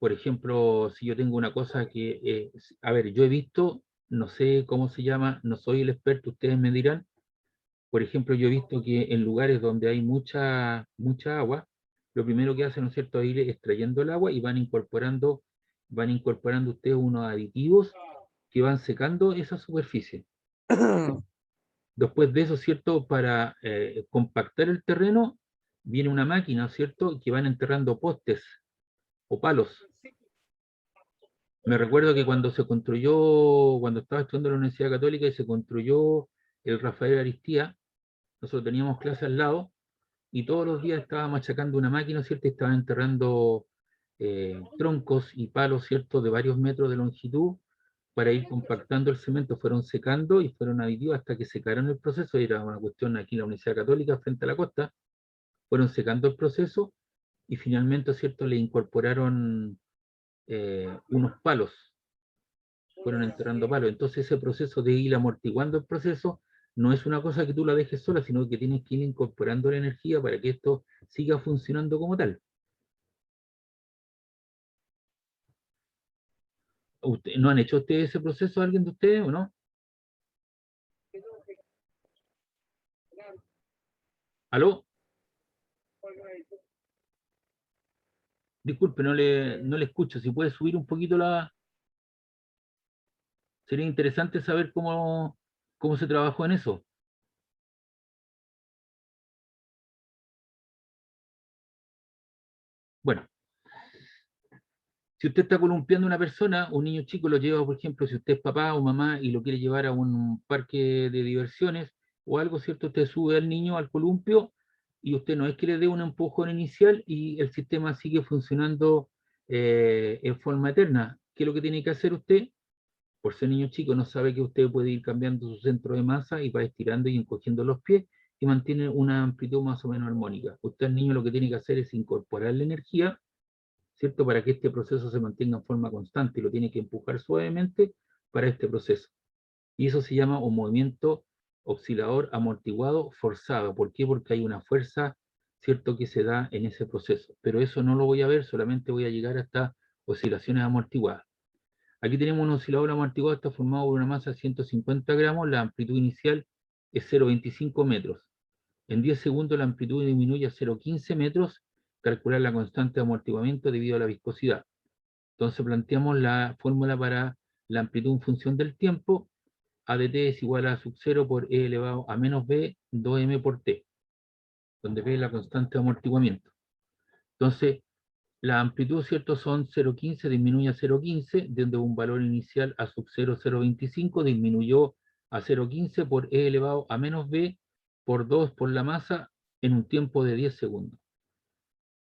Por ejemplo, si yo tengo una cosa que, a ver, yo he visto, no sé cómo se llama, no soy el experto, ustedes me dirán. Por ejemplo, yo he visto que en lugares donde hay mucha agua, lo primero que hacen, ¿no es cierto?, es ir extrayendo el agua y van incorporando ustedes unos aditivos que van secando esa superficie. Después de eso, ¿cierto?, para compactar el terreno, viene una máquina, ¿cierto?, que van enterrando postes o palos. Me recuerdo que cuando estaba estudiando en la Universidad Católica y se construyó el Rafael Aristía, nosotros teníamos clase al lado y todos los días estaba machacando una máquina, ¿cierto? Y estaba enterrando troncos y palos, ¿cierto? De varios metros de longitud para ir compactando el cemento. Fueron secando y fueron aditivos hasta que secaron el proceso. Era una cuestión aquí en la Universidad Católica, frente a la costa. Fueron secando el proceso y finalmente, ¿cierto? Le incorporaron unos palos, fueron enterrando palos. Entonces ese proceso de ir amortiguando el proceso no es una cosa que tú la dejes sola, sino que tienes que ir incorporando la energía para que esto siga funcionando como tal. ¿No han hecho ustedes ese proceso, alguien de ustedes o no? ¿Aló? Disculpe, no le escucho. Si puede subir un poquito la... Sería interesante saber cómo se trabajó en eso. Bueno, si usted está columpiando a una persona, un niño chico lo lleva, por ejemplo, si usted es papá o mamá y lo quiere llevar a un parque de diversiones o algo, ¿cierto? Usted sube al niño al columpio y usted no es que le dé un empujón inicial y el sistema sigue funcionando en forma eterna. ¿Qué es lo que tiene que hacer usted? Por ser niño chico, no sabe que usted puede ir cambiando su centro de masa y va estirando y encogiendo los pies y mantiene una amplitud más o menos armónica. Usted, el niño, lo que tiene que hacer es incorporar la energía, ¿cierto? Para que este proceso se mantenga en forma constante y lo tiene que empujar suavemente para este proceso. Y eso se llama un movimiento oscilador amortiguado forzado. ¿Por qué? Porque hay una fuerza, ¿cierto?, que se da en ese proceso. Pero eso no lo voy a ver, solamente voy a llegar hasta oscilaciones amortiguadas. Aquí tenemos un oscilador amortiguado, está formado por una masa de 150 gramos, la amplitud inicial es 0,25 metros. En 10 segundos la amplitud disminuye a 0,15 metros, calcular la constante de amortiguamiento debido a la viscosidad. Entonces planteamos la fórmula para la amplitud en función del tiempo, AdT es igual a sub 0 por E elevado a menos B, 2M por T, donde B es la constante de amortiguamiento. Entonces, la amplitud, ¿cierto? Son 0,15, disminuye a 0,15, desde un valor inicial a sub 0,025, disminuyó a 0,15 por E elevado a menos B por 2 por la masa en un tiempo de 10 segundos.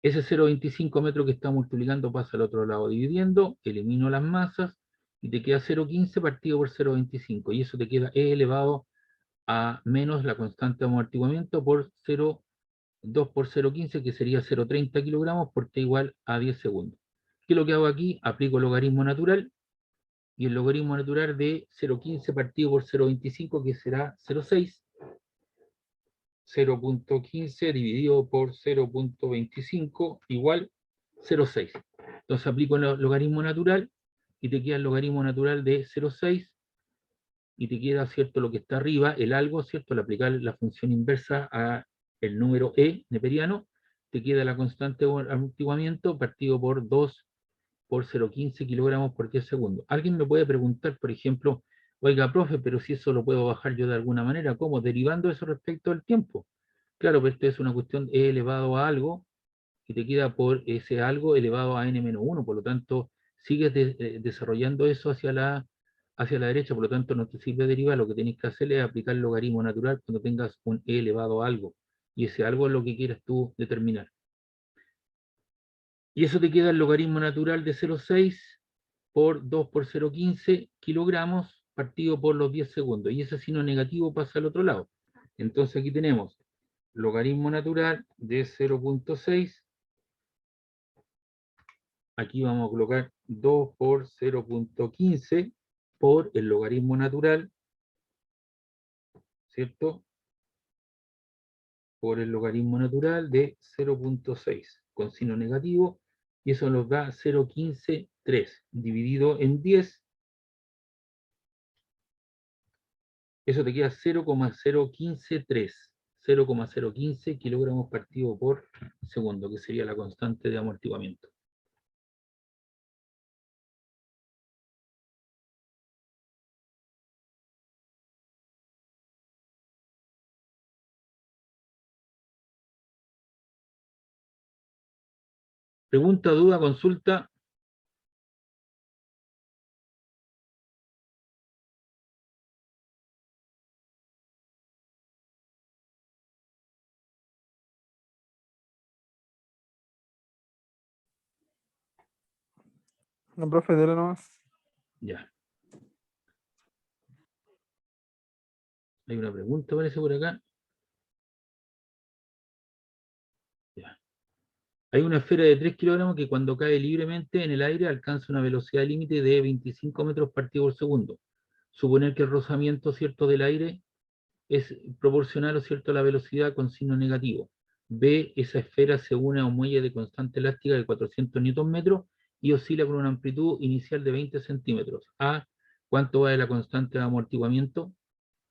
Ese 0,25 metros que está multiplicando pasa al otro lado dividiendo, elimino las masas y te queda 0,15 partido por 0,25 y eso te queda E elevado a menos la constante de amortiguamiento por 0,2 por 0,15 que sería 0,30 kilogramos por T igual a 10 segundos. ¿Qué es lo que hago aquí? Aplico el logaritmo natural y el logaritmo natural de 0,15 partido por 0,25 que será 0,6. 0,15 dividido por 0,25 igual 0,6. Entonces aplico el logaritmo natural y te queda el logaritmo natural de 0,6 y te queda, ¿cierto?, lo que está arriba, el algo, ¿cierto?, al aplicar la función inversa a el número E neperiano, te queda la constante de amortiguamiento partido por 2 por 0,15 kilogramos por 10 segundos. Alguien me puede preguntar, por ejemplo, oiga, profe, pero si eso lo puedo bajar yo de alguna manera, ¿cómo? Derivando eso respecto al tiempo. Claro, pero esto es una cuestión E elevado a algo, y te queda por ese algo elevado a n-1, por lo tanto, sigues desarrollando eso hacia la derecha, por lo tanto no te sirve derivar, lo que tienes que hacer es aplicar el logaritmo natural cuando tengas un e elevado a algo, y ese algo es lo que quieras tú determinar. Y eso te queda el logaritmo natural de 0,6 por 2 por 0,15 kilogramos partido por los 10 segundos, y ese signo negativo pasa al otro lado. Entonces aquí tenemos logaritmo natural de 0,6, aquí vamos a colocar 2 por 0,15 por el logaritmo natural, ¿cierto? Por el logaritmo natural de 0,6 con signo negativo, y eso nos da 0,153 dividido en 10, eso te queda 0,0153, 0,015 kilogramos partido por segundo, que sería la constante de amortiguamiento. Pregunta, duda, consulta. No, profe, dele nomás. Ya. Hay una pregunta, parece por acá. Ya. Hay una esfera de 3 kilogramos que cuando cae libremente en el aire alcanza una velocidad límite de 25 metros partido por segundo. Suponer que el rozamiento, ¿cierto?, del aire es proporcional, ¿cierto?, a la velocidad con signo negativo. B, esa esfera se une a un muelle de constante elástica de 400 Nm y oscila con una amplitud inicial de 20 centímetros. A, ¿cuánto vale la constante de amortiguamiento?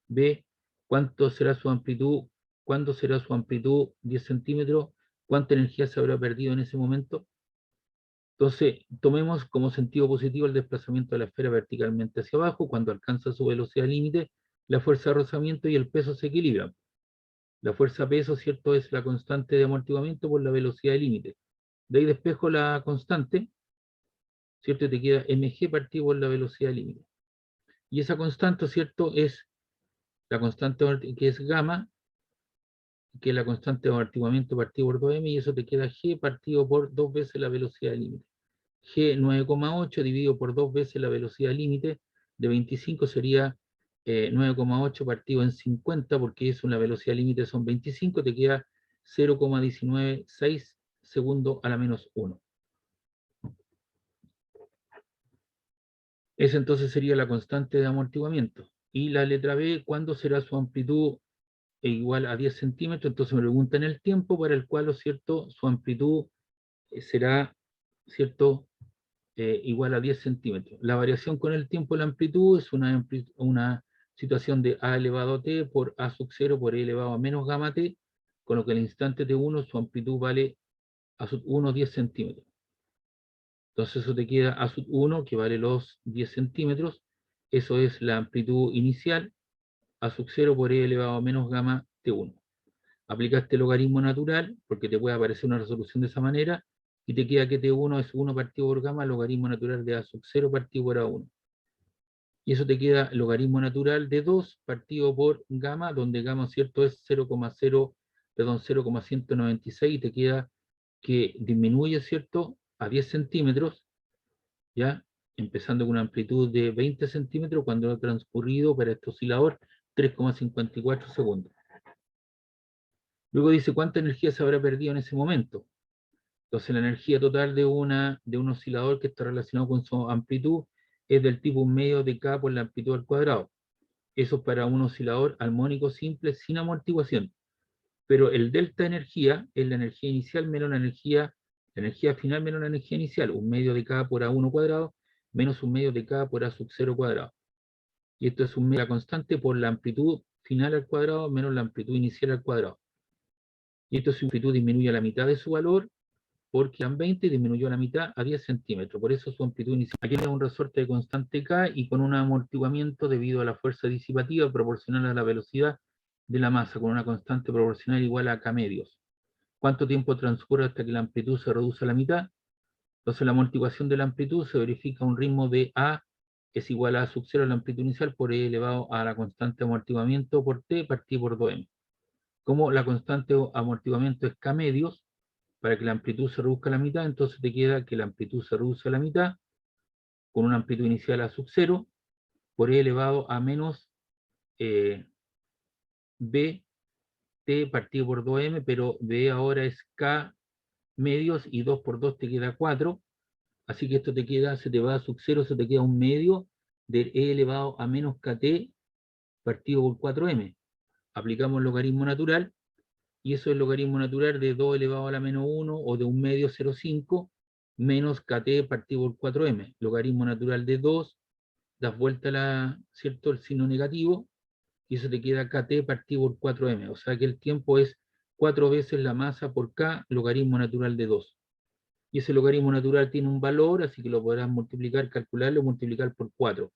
B, ¿cuánto será su amplitud? ¿Cuándo será su amplitud? 10 centímetros. ¿Cuánta energía se habrá perdido en ese momento? Entonces, tomemos como sentido positivo el desplazamiento de la esfera verticalmente hacia abajo. Cuando alcanza su velocidad límite, la fuerza de rozamiento y el peso se equilibran. La fuerza peso, ¿cierto?, es la constante de amortiguamiento por la velocidad límite. De ahí despejo la constante, ¿cierto? Y te queda mg partido por la velocidad límite. Y esa constante, ¿cierto?, es la constante que es gamma, que es la constante de amortiguamiento partido por 2m, y eso te queda g partido por 2 veces la velocidad límite. G 9,8 dividido por 2 veces la velocidad límite de 25 sería 9,8 partido en 50, porque es una velocidad límite, son 25, te queda 0,196 segundos a la menos 1. Esa entonces sería la constante de amortiguamiento. Y la letra B, ¿cuándo será su amplitud igual a 10 centímetros? Entonces me preguntan el tiempo para el cual, ¿cierto?, su amplitud será, ¿cierto?, igual a 10 centímetros. La variación con el tiempo de la amplitud es una situación de a elevado a t por a sub 0 por e elevado a menos gamma t, con lo que el instante t1 su amplitud vale a sub 1 10 centímetros. Entonces eso te queda a sub 1 que vale los 10 centímetros, eso es la amplitud inicial, a sub 0 por e elevado a menos gamma t1. Aplicaste el logaritmo natural, porque te puede aparecer una resolución de esa manera, y te queda que T1 es 1 partido por gamma, logaritmo natural de A sub 0 partido por A1. Y eso te queda logaritmo natural de 2 partido por gamma, donde gamma, ¿cierto?, es 0,196, y te queda que disminuye, ¿cierto?, a 10 centímetros, ¿ya? Empezando con una amplitud de 20 centímetros cuando ha transcurrido para este oscilador 3,54 segundos. Luego dice, ¿cuánta energía se habrá perdido en ese momento? Entonces, la energía total de un oscilador que está relacionado con su amplitud es del tipo 1 medio de K por la amplitud al cuadrado. Eso para un oscilador armónico simple sin amortiguación. Pero el delta de energía es la energía inicial menos la energía final menos la energía inicial. 1 medio de K por A1 cuadrado menos 1 medio de K por A sub 0 cuadrado. Y esto es un medio constante por la amplitud final al cuadrado menos la amplitud inicial al cuadrado. Y esto, si su amplitud disminuye a la mitad de su valor, porque en 20 disminuyó a la mitad a 10 centímetros. Por eso su amplitud inicial. Aquí tenemos un resorte de constante K y con un amortiguamiento debido a la fuerza disipativa proporcional a la velocidad de la masa, con una constante proporcional igual a K medios. ¿Cuánto tiempo transcurre hasta que la amplitud se reduce a la mitad? Entonces la amortiguación de la amplitud se verifica a un ritmo de A es igual a sub 0 la amplitud inicial por E elevado a la constante de amortiguamiento por T partido por 2M. Como la constante de amortiguamiento es K medios, para que la amplitud se reduzca a la mitad, entonces te queda que la amplitud se reduce a la mitad con una amplitud inicial a sub 0 por E elevado a menos B T partido por 2M, pero B ahora es K medios y 2 por 2 te queda 4, así que esto te queda, se te va a sub 0, se te queda un medio de E elevado a menos KT partido por 4M. Aplicamos el logaritmo natural, y eso es el logaritmo natural de 2 elevado a la menos 1 o de un medio 0,5 menos KT partido por 4M. Logaritmo natural de 2, das vuelta ¿cierto? El signo negativo, y eso te queda KT partido por 4M. O sea que el tiempo es 4 veces la masa por K, logaritmo natural de 2. Y ese logaritmo natural tiene un valor, así que lo podrás multiplicar, calcularlo, multiplicar por 4.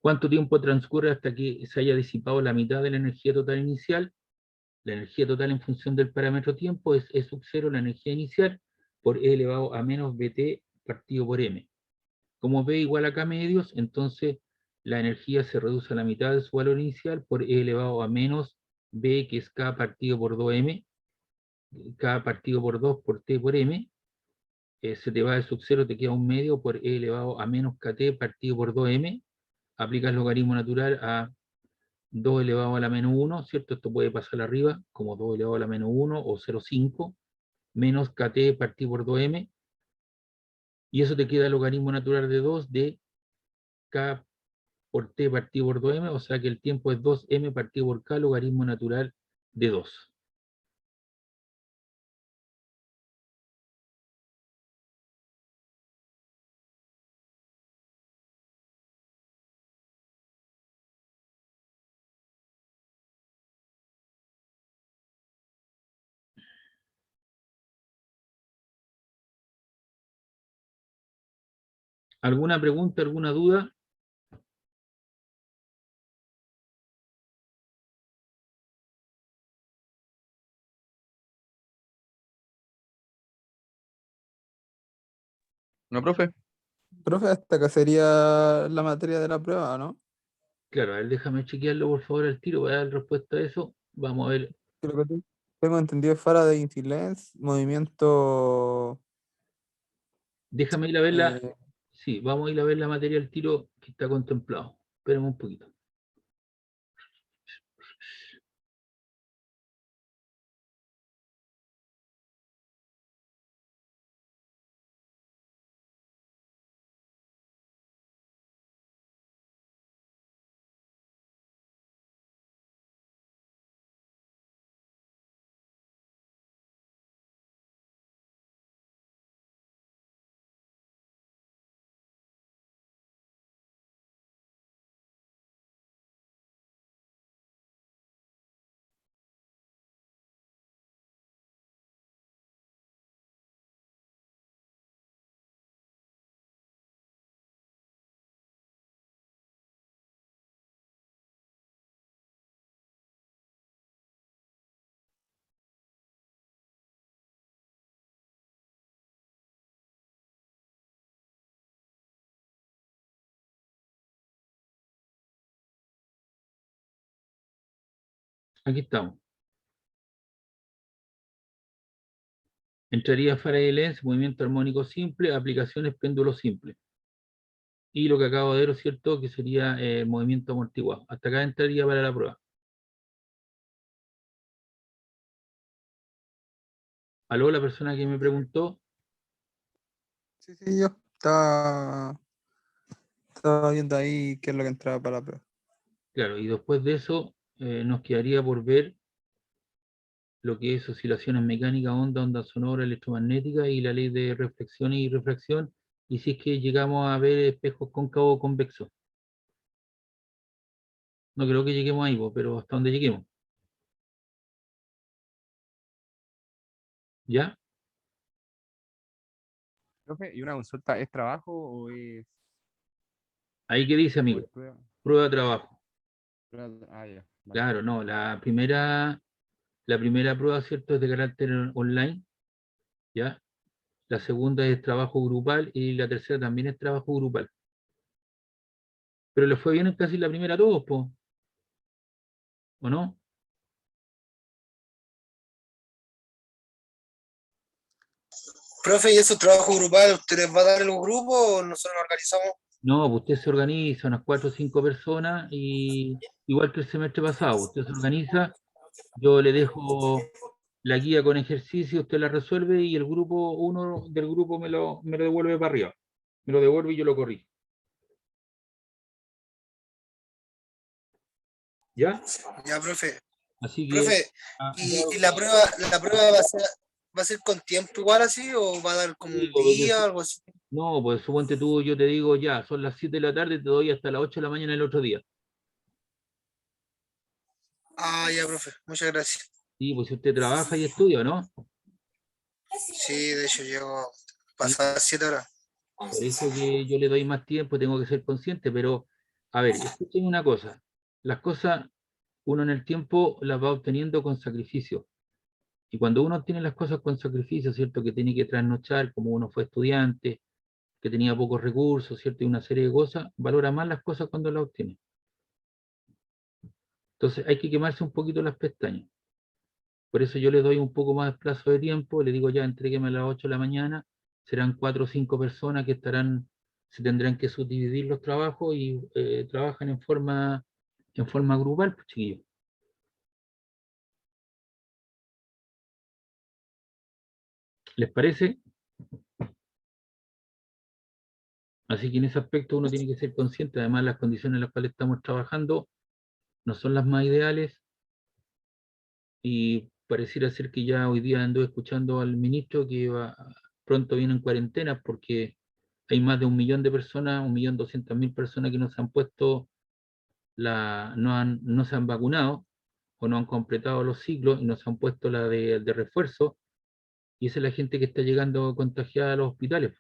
¿Cuánto tiempo transcurre hasta que se haya disipado la mitad de la energía total inicial? La energía total en función del parámetro tiempo es E sub 0, la energía inicial, por E elevado a menos BT partido por M. Como B igual a K medios, entonces la energía se reduce a la mitad de su valor inicial por E elevado a menos B, que es K partido por 2M, K partido por 2 por T por M. Se te va de sub 0, te queda un medio por E elevado a menos KT partido por 2M. Aplicas logaritmo natural a 2 elevado a la menos 1, ¿cierto? Esto puede pasar arriba, como 2 elevado a la menos 1 o 0,5, menos KT partido por 2M, y eso te queda el logaritmo natural de 2 de K por T partido por 2M, o sea que el tiempo es 2M partido por K, logaritmo natural de 2. ¿Alguna pregunta, alguna duda? ¿No, profe? Profe, hasta acá sería la materia de la prueba, ¿no? Claro, a ver, déjame chequearlo por favor al tiro, voy a dar respuesta a eso. Vamos a ver, Creo que tengo entendido Faraday Lens, movimiento. déjame ir a ver la, eh, sí, vamos a ir a ver la materia al tiro que está contemplado. Espérame un poquito. Aquí estamos. Entraría Faraday Lens, movimiento armónico simple, aplicaciones péndulo simple. Y lo que acabo de ver, ¿cierto? Que sería movimiento amortiguado. Hasta acá entraría para la prueba. ¿Aló, la persona que me preguntó? sí, sí, yo estaba viendo ahí qué es lo que entraba para la prueba. Claro, y después de eso nos quedaría por ver lo que es oscilaciones mecánicas, onda sonora, electromagnética y la ley de reflexión y refracción, y si es que llegamos a ver espejos cóncavos o convexos. No creo que lleguemos ahí, pero hasta donde lleguemos. ¿Ya? Profe, ¿y una consulta es trabajo o es, Ahí que dice, o amigo, es prueba? prueba de trabajo. Ah, ya, vale. Claro, no, la primera prueba, ¿cierto?, es de carácter online, ¿ya? la segunda es trabajo grupal y la tercera también es trabajo grupal. Pero le fue bien en casi la primera a todos, po. ¿O no? Profe, ¿y esos trabajos grupales ustedes va a dar el grupo o nosotros nos organizamos? No, pues usted se organiza, unas 4 o 5 personas, y igual que el semestre pasado, usted se organiza, yo le dejo la guía con ejercicio, usted la resuelve y el grupo, uno del grupo me lo devuelve para arriba. Me lo devuelve y yo lo corrijo. ¿Ya? Ya, profe. Así que Profe, ¿y la prueba va a ser con tiempo igual así o va a dar como sí, un pues, día, algo así? no, pues suponte tú, yo te digo ya, son las 7 de la tarde, te doy hasta las 8 de la mañana el otro día. Ah, ya, profe, muchas gracias. Sí, pues si usted trabaja y estudia, ¿no? Sí, de hecho llego Sí, pasadas 7 horas. por eso que yo le doy más tiempo, tengo que ser consciente, pero, a ver, escuchen una cosa, las cosas uno en el tiempo las va obteniendo con sacrificio, y cuando uno obtiene las cosas con sacrificio, ¿cierto? Que tiene que trasnochar, como uno fue estudiante, que tenía pocos recursos, ¿cierto? Y una serie de cosas, valora más las cosas cuando las obtiene. Entonces hay que quemarse un poquito las pestañas. Por eso yo le doy un poco más de plazo de tiempo, le digo ya, entrégueme a las 8 de la mañana, serán 4 o 5 personas que estarán, se tendrán que subdividir los trabajos y trabajan en forma grupal, pues, chiquillos. ¿Les parece? Así que en ese aspecto uno tiene que ser consciente, además las condiciones en las cuales estamos trabajando no son las más ideales, y pareciera ser que ya hoy día ando escuchando al ministro que pronto viene en cuarentena porque hay más de 1 millón de personas, 1.200.000 personas que no se han puesto no se han vacunado o no han completado los ciclos y no se han puesto la de refuerzo, y esa es la gente que está llegando contagiada a los hospitales.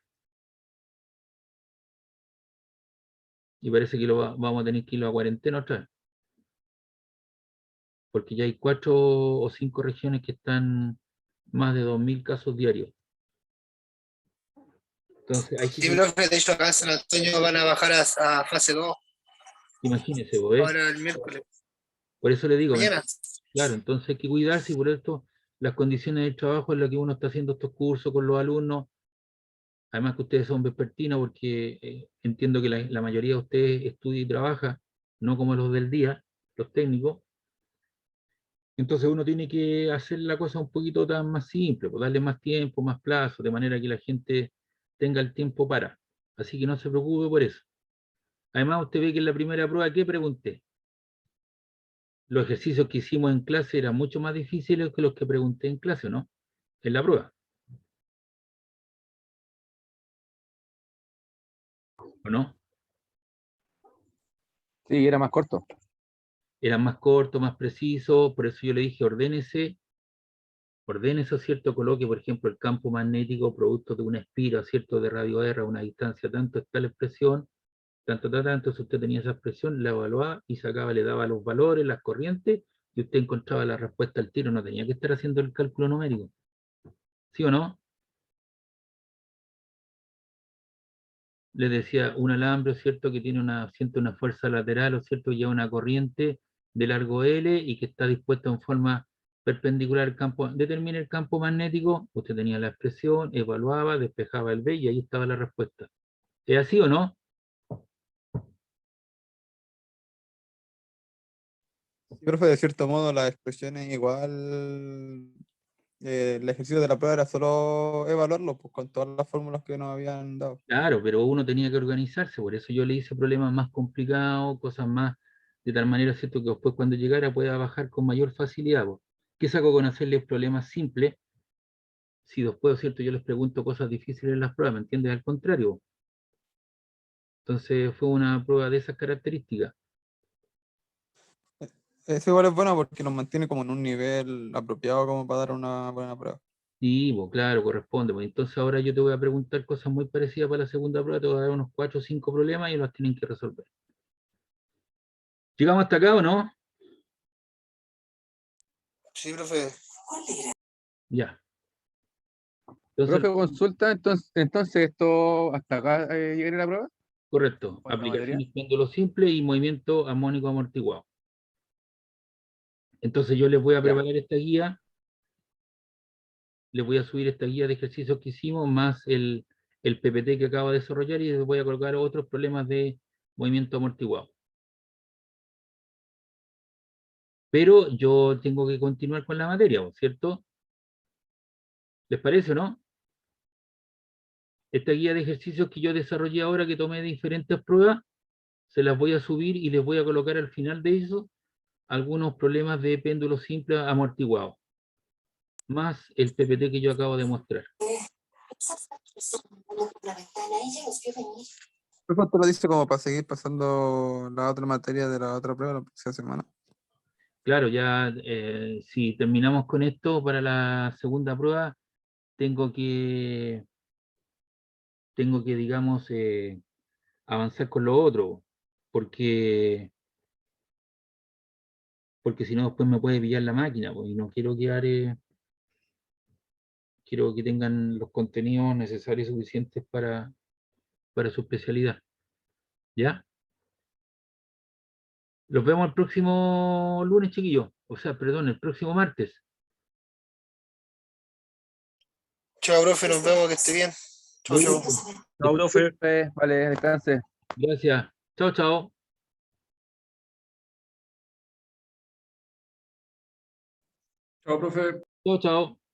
Y parece que vamos a tener que irlo a cuarentena otra vez, porque ya hay 4 o 5 regiones que están más de 2.000 casos diarios. Entonces hay Sí, que, profe, de hecho acá en San Antonio van a bajar a fase 2 imagínese, vos, ¿eh? ahora el miércoles. Por eso le digo, Mañana. claro, entonces hay que cuidarse, y por esto las condiciones del trabajo en las que uno está haciendo estos cursos con los alumnos, además que ustedes son vespertinos, porque entiendo que la mayoría de ustedes estudia y trabaja, no como los del día, los técnicos. Entonces uno tiene que hacer la cosa un poquito más simple, pues darle más tiempo, más plazo, de manera que la gente tenga el tiempo para. Así que no se preocupe por eso. Además, usted ve que en la primera prueba, ¿qué pregunté? Los ejercicios que hicimos en clase eran mucho más difíciles que los que pregunté en clase, ¿no? En la prueba, ¿o no? Sí, era más corto. Eran más cortos, más precisos, por eso yo le dije, ordénese, ¿cierto? Coloque, por ejemplo, el campo magnético producto de una espira, ¿cierto? De radio R a una distancia, tanto está la expresión, tanto, si usted tenía esa expresión, la evaluaba y sacaba, le daba los valores, las corrientes, y usted encontraba la respuesta al tiro, no tenía que estar haciendo el cálculo numérico, ¿sí o no? Les decía, un alambre, ¿cierto? Que tiene siente una fuerza lateral, ¿o cierto? Lleva una corriente de largo L y que está dispuesta en forma perpendicular al campo. Determina el campo magnético, usted tenía la expresión, evaluaba, despejaba el B y ahí estaba la respuesta. ¿Es así o no? Sí, profe, de cierto modo las expresiones igual, el ejercicio de la prueba era solo evaluarlo, pues con todas las fórmulas que nos habían dado. Claro, pero uno tenía que organizarse, por eso yo le hice problemas más complicados, cosas más, de tal manera, ¿cierto? Que después cuando llegara pueda bajar con mayor facilidad, po. ¿Qué saco con hacerles problemas simples? Si después, ¿cierto? Yo les pregunto cosas difíciles en las pruebas, ¿me entiendes? Al contrario. Entonces fue una prueba de esas características. Eso igual es bueno porque nos mantiene como en un nivel apropiado como para dar una buena prueba. Y, pues, claro, corresponde, pues. Entonces ahora yo te voy a preguntar cosas muy parecidas para la segunda prueba, te voy a dar unos 4 o 5 problemas y los tienen que resolver. ¿Llegamos hasta acá o no? Sí, profe. Ya. Entonces, Profe, consulta, entonces esto hasta acá llegaría la prueba. correcto, ¿Cuánta aplicaciones péndulo simple y movimiento armónico amortiguado. Entonces yo les voy a Ya. preparar esta guía, les voy a subir esta guía de ejercicios que hicimos, más el PPT que acabo de desarrollar, y les voy a colocar otros problemas de movimiento amortiguado. Pero yo tengo que continuar con la materia, ¿cierto? ¿Les parece o no? Esta guía de ejercicios que yo desarrollé ahora, que tomé de diferentes pruebas, se las voy a subir y les voy a colocar al final de eso algunos problemas de péndulo simple amortiguado, más el PPT que yo acabo de mostrar. Profe, ¿usted lo dice como para seguir pasando la otra materia de la otra prueba la próxima semana? Claro, ya si terminamos con esto para la segunda prueba, tengo que, digamos, avanzar con lo otro, porque si no después me puede pillar la máquina, pues, y no quiero quedar, quiero que tengan los contenidos necesarios y suficientes para su especialidad. ¿Ya? Los vemos el próximo lunes, chiquillos. O sea, perdón, el próximo martes. Chao, profe, nos vemos, que esté bien. Chao, chao. No, profe. Vale, descanse. Gracias. Chao, chao. Chao, profe. Chao, chao.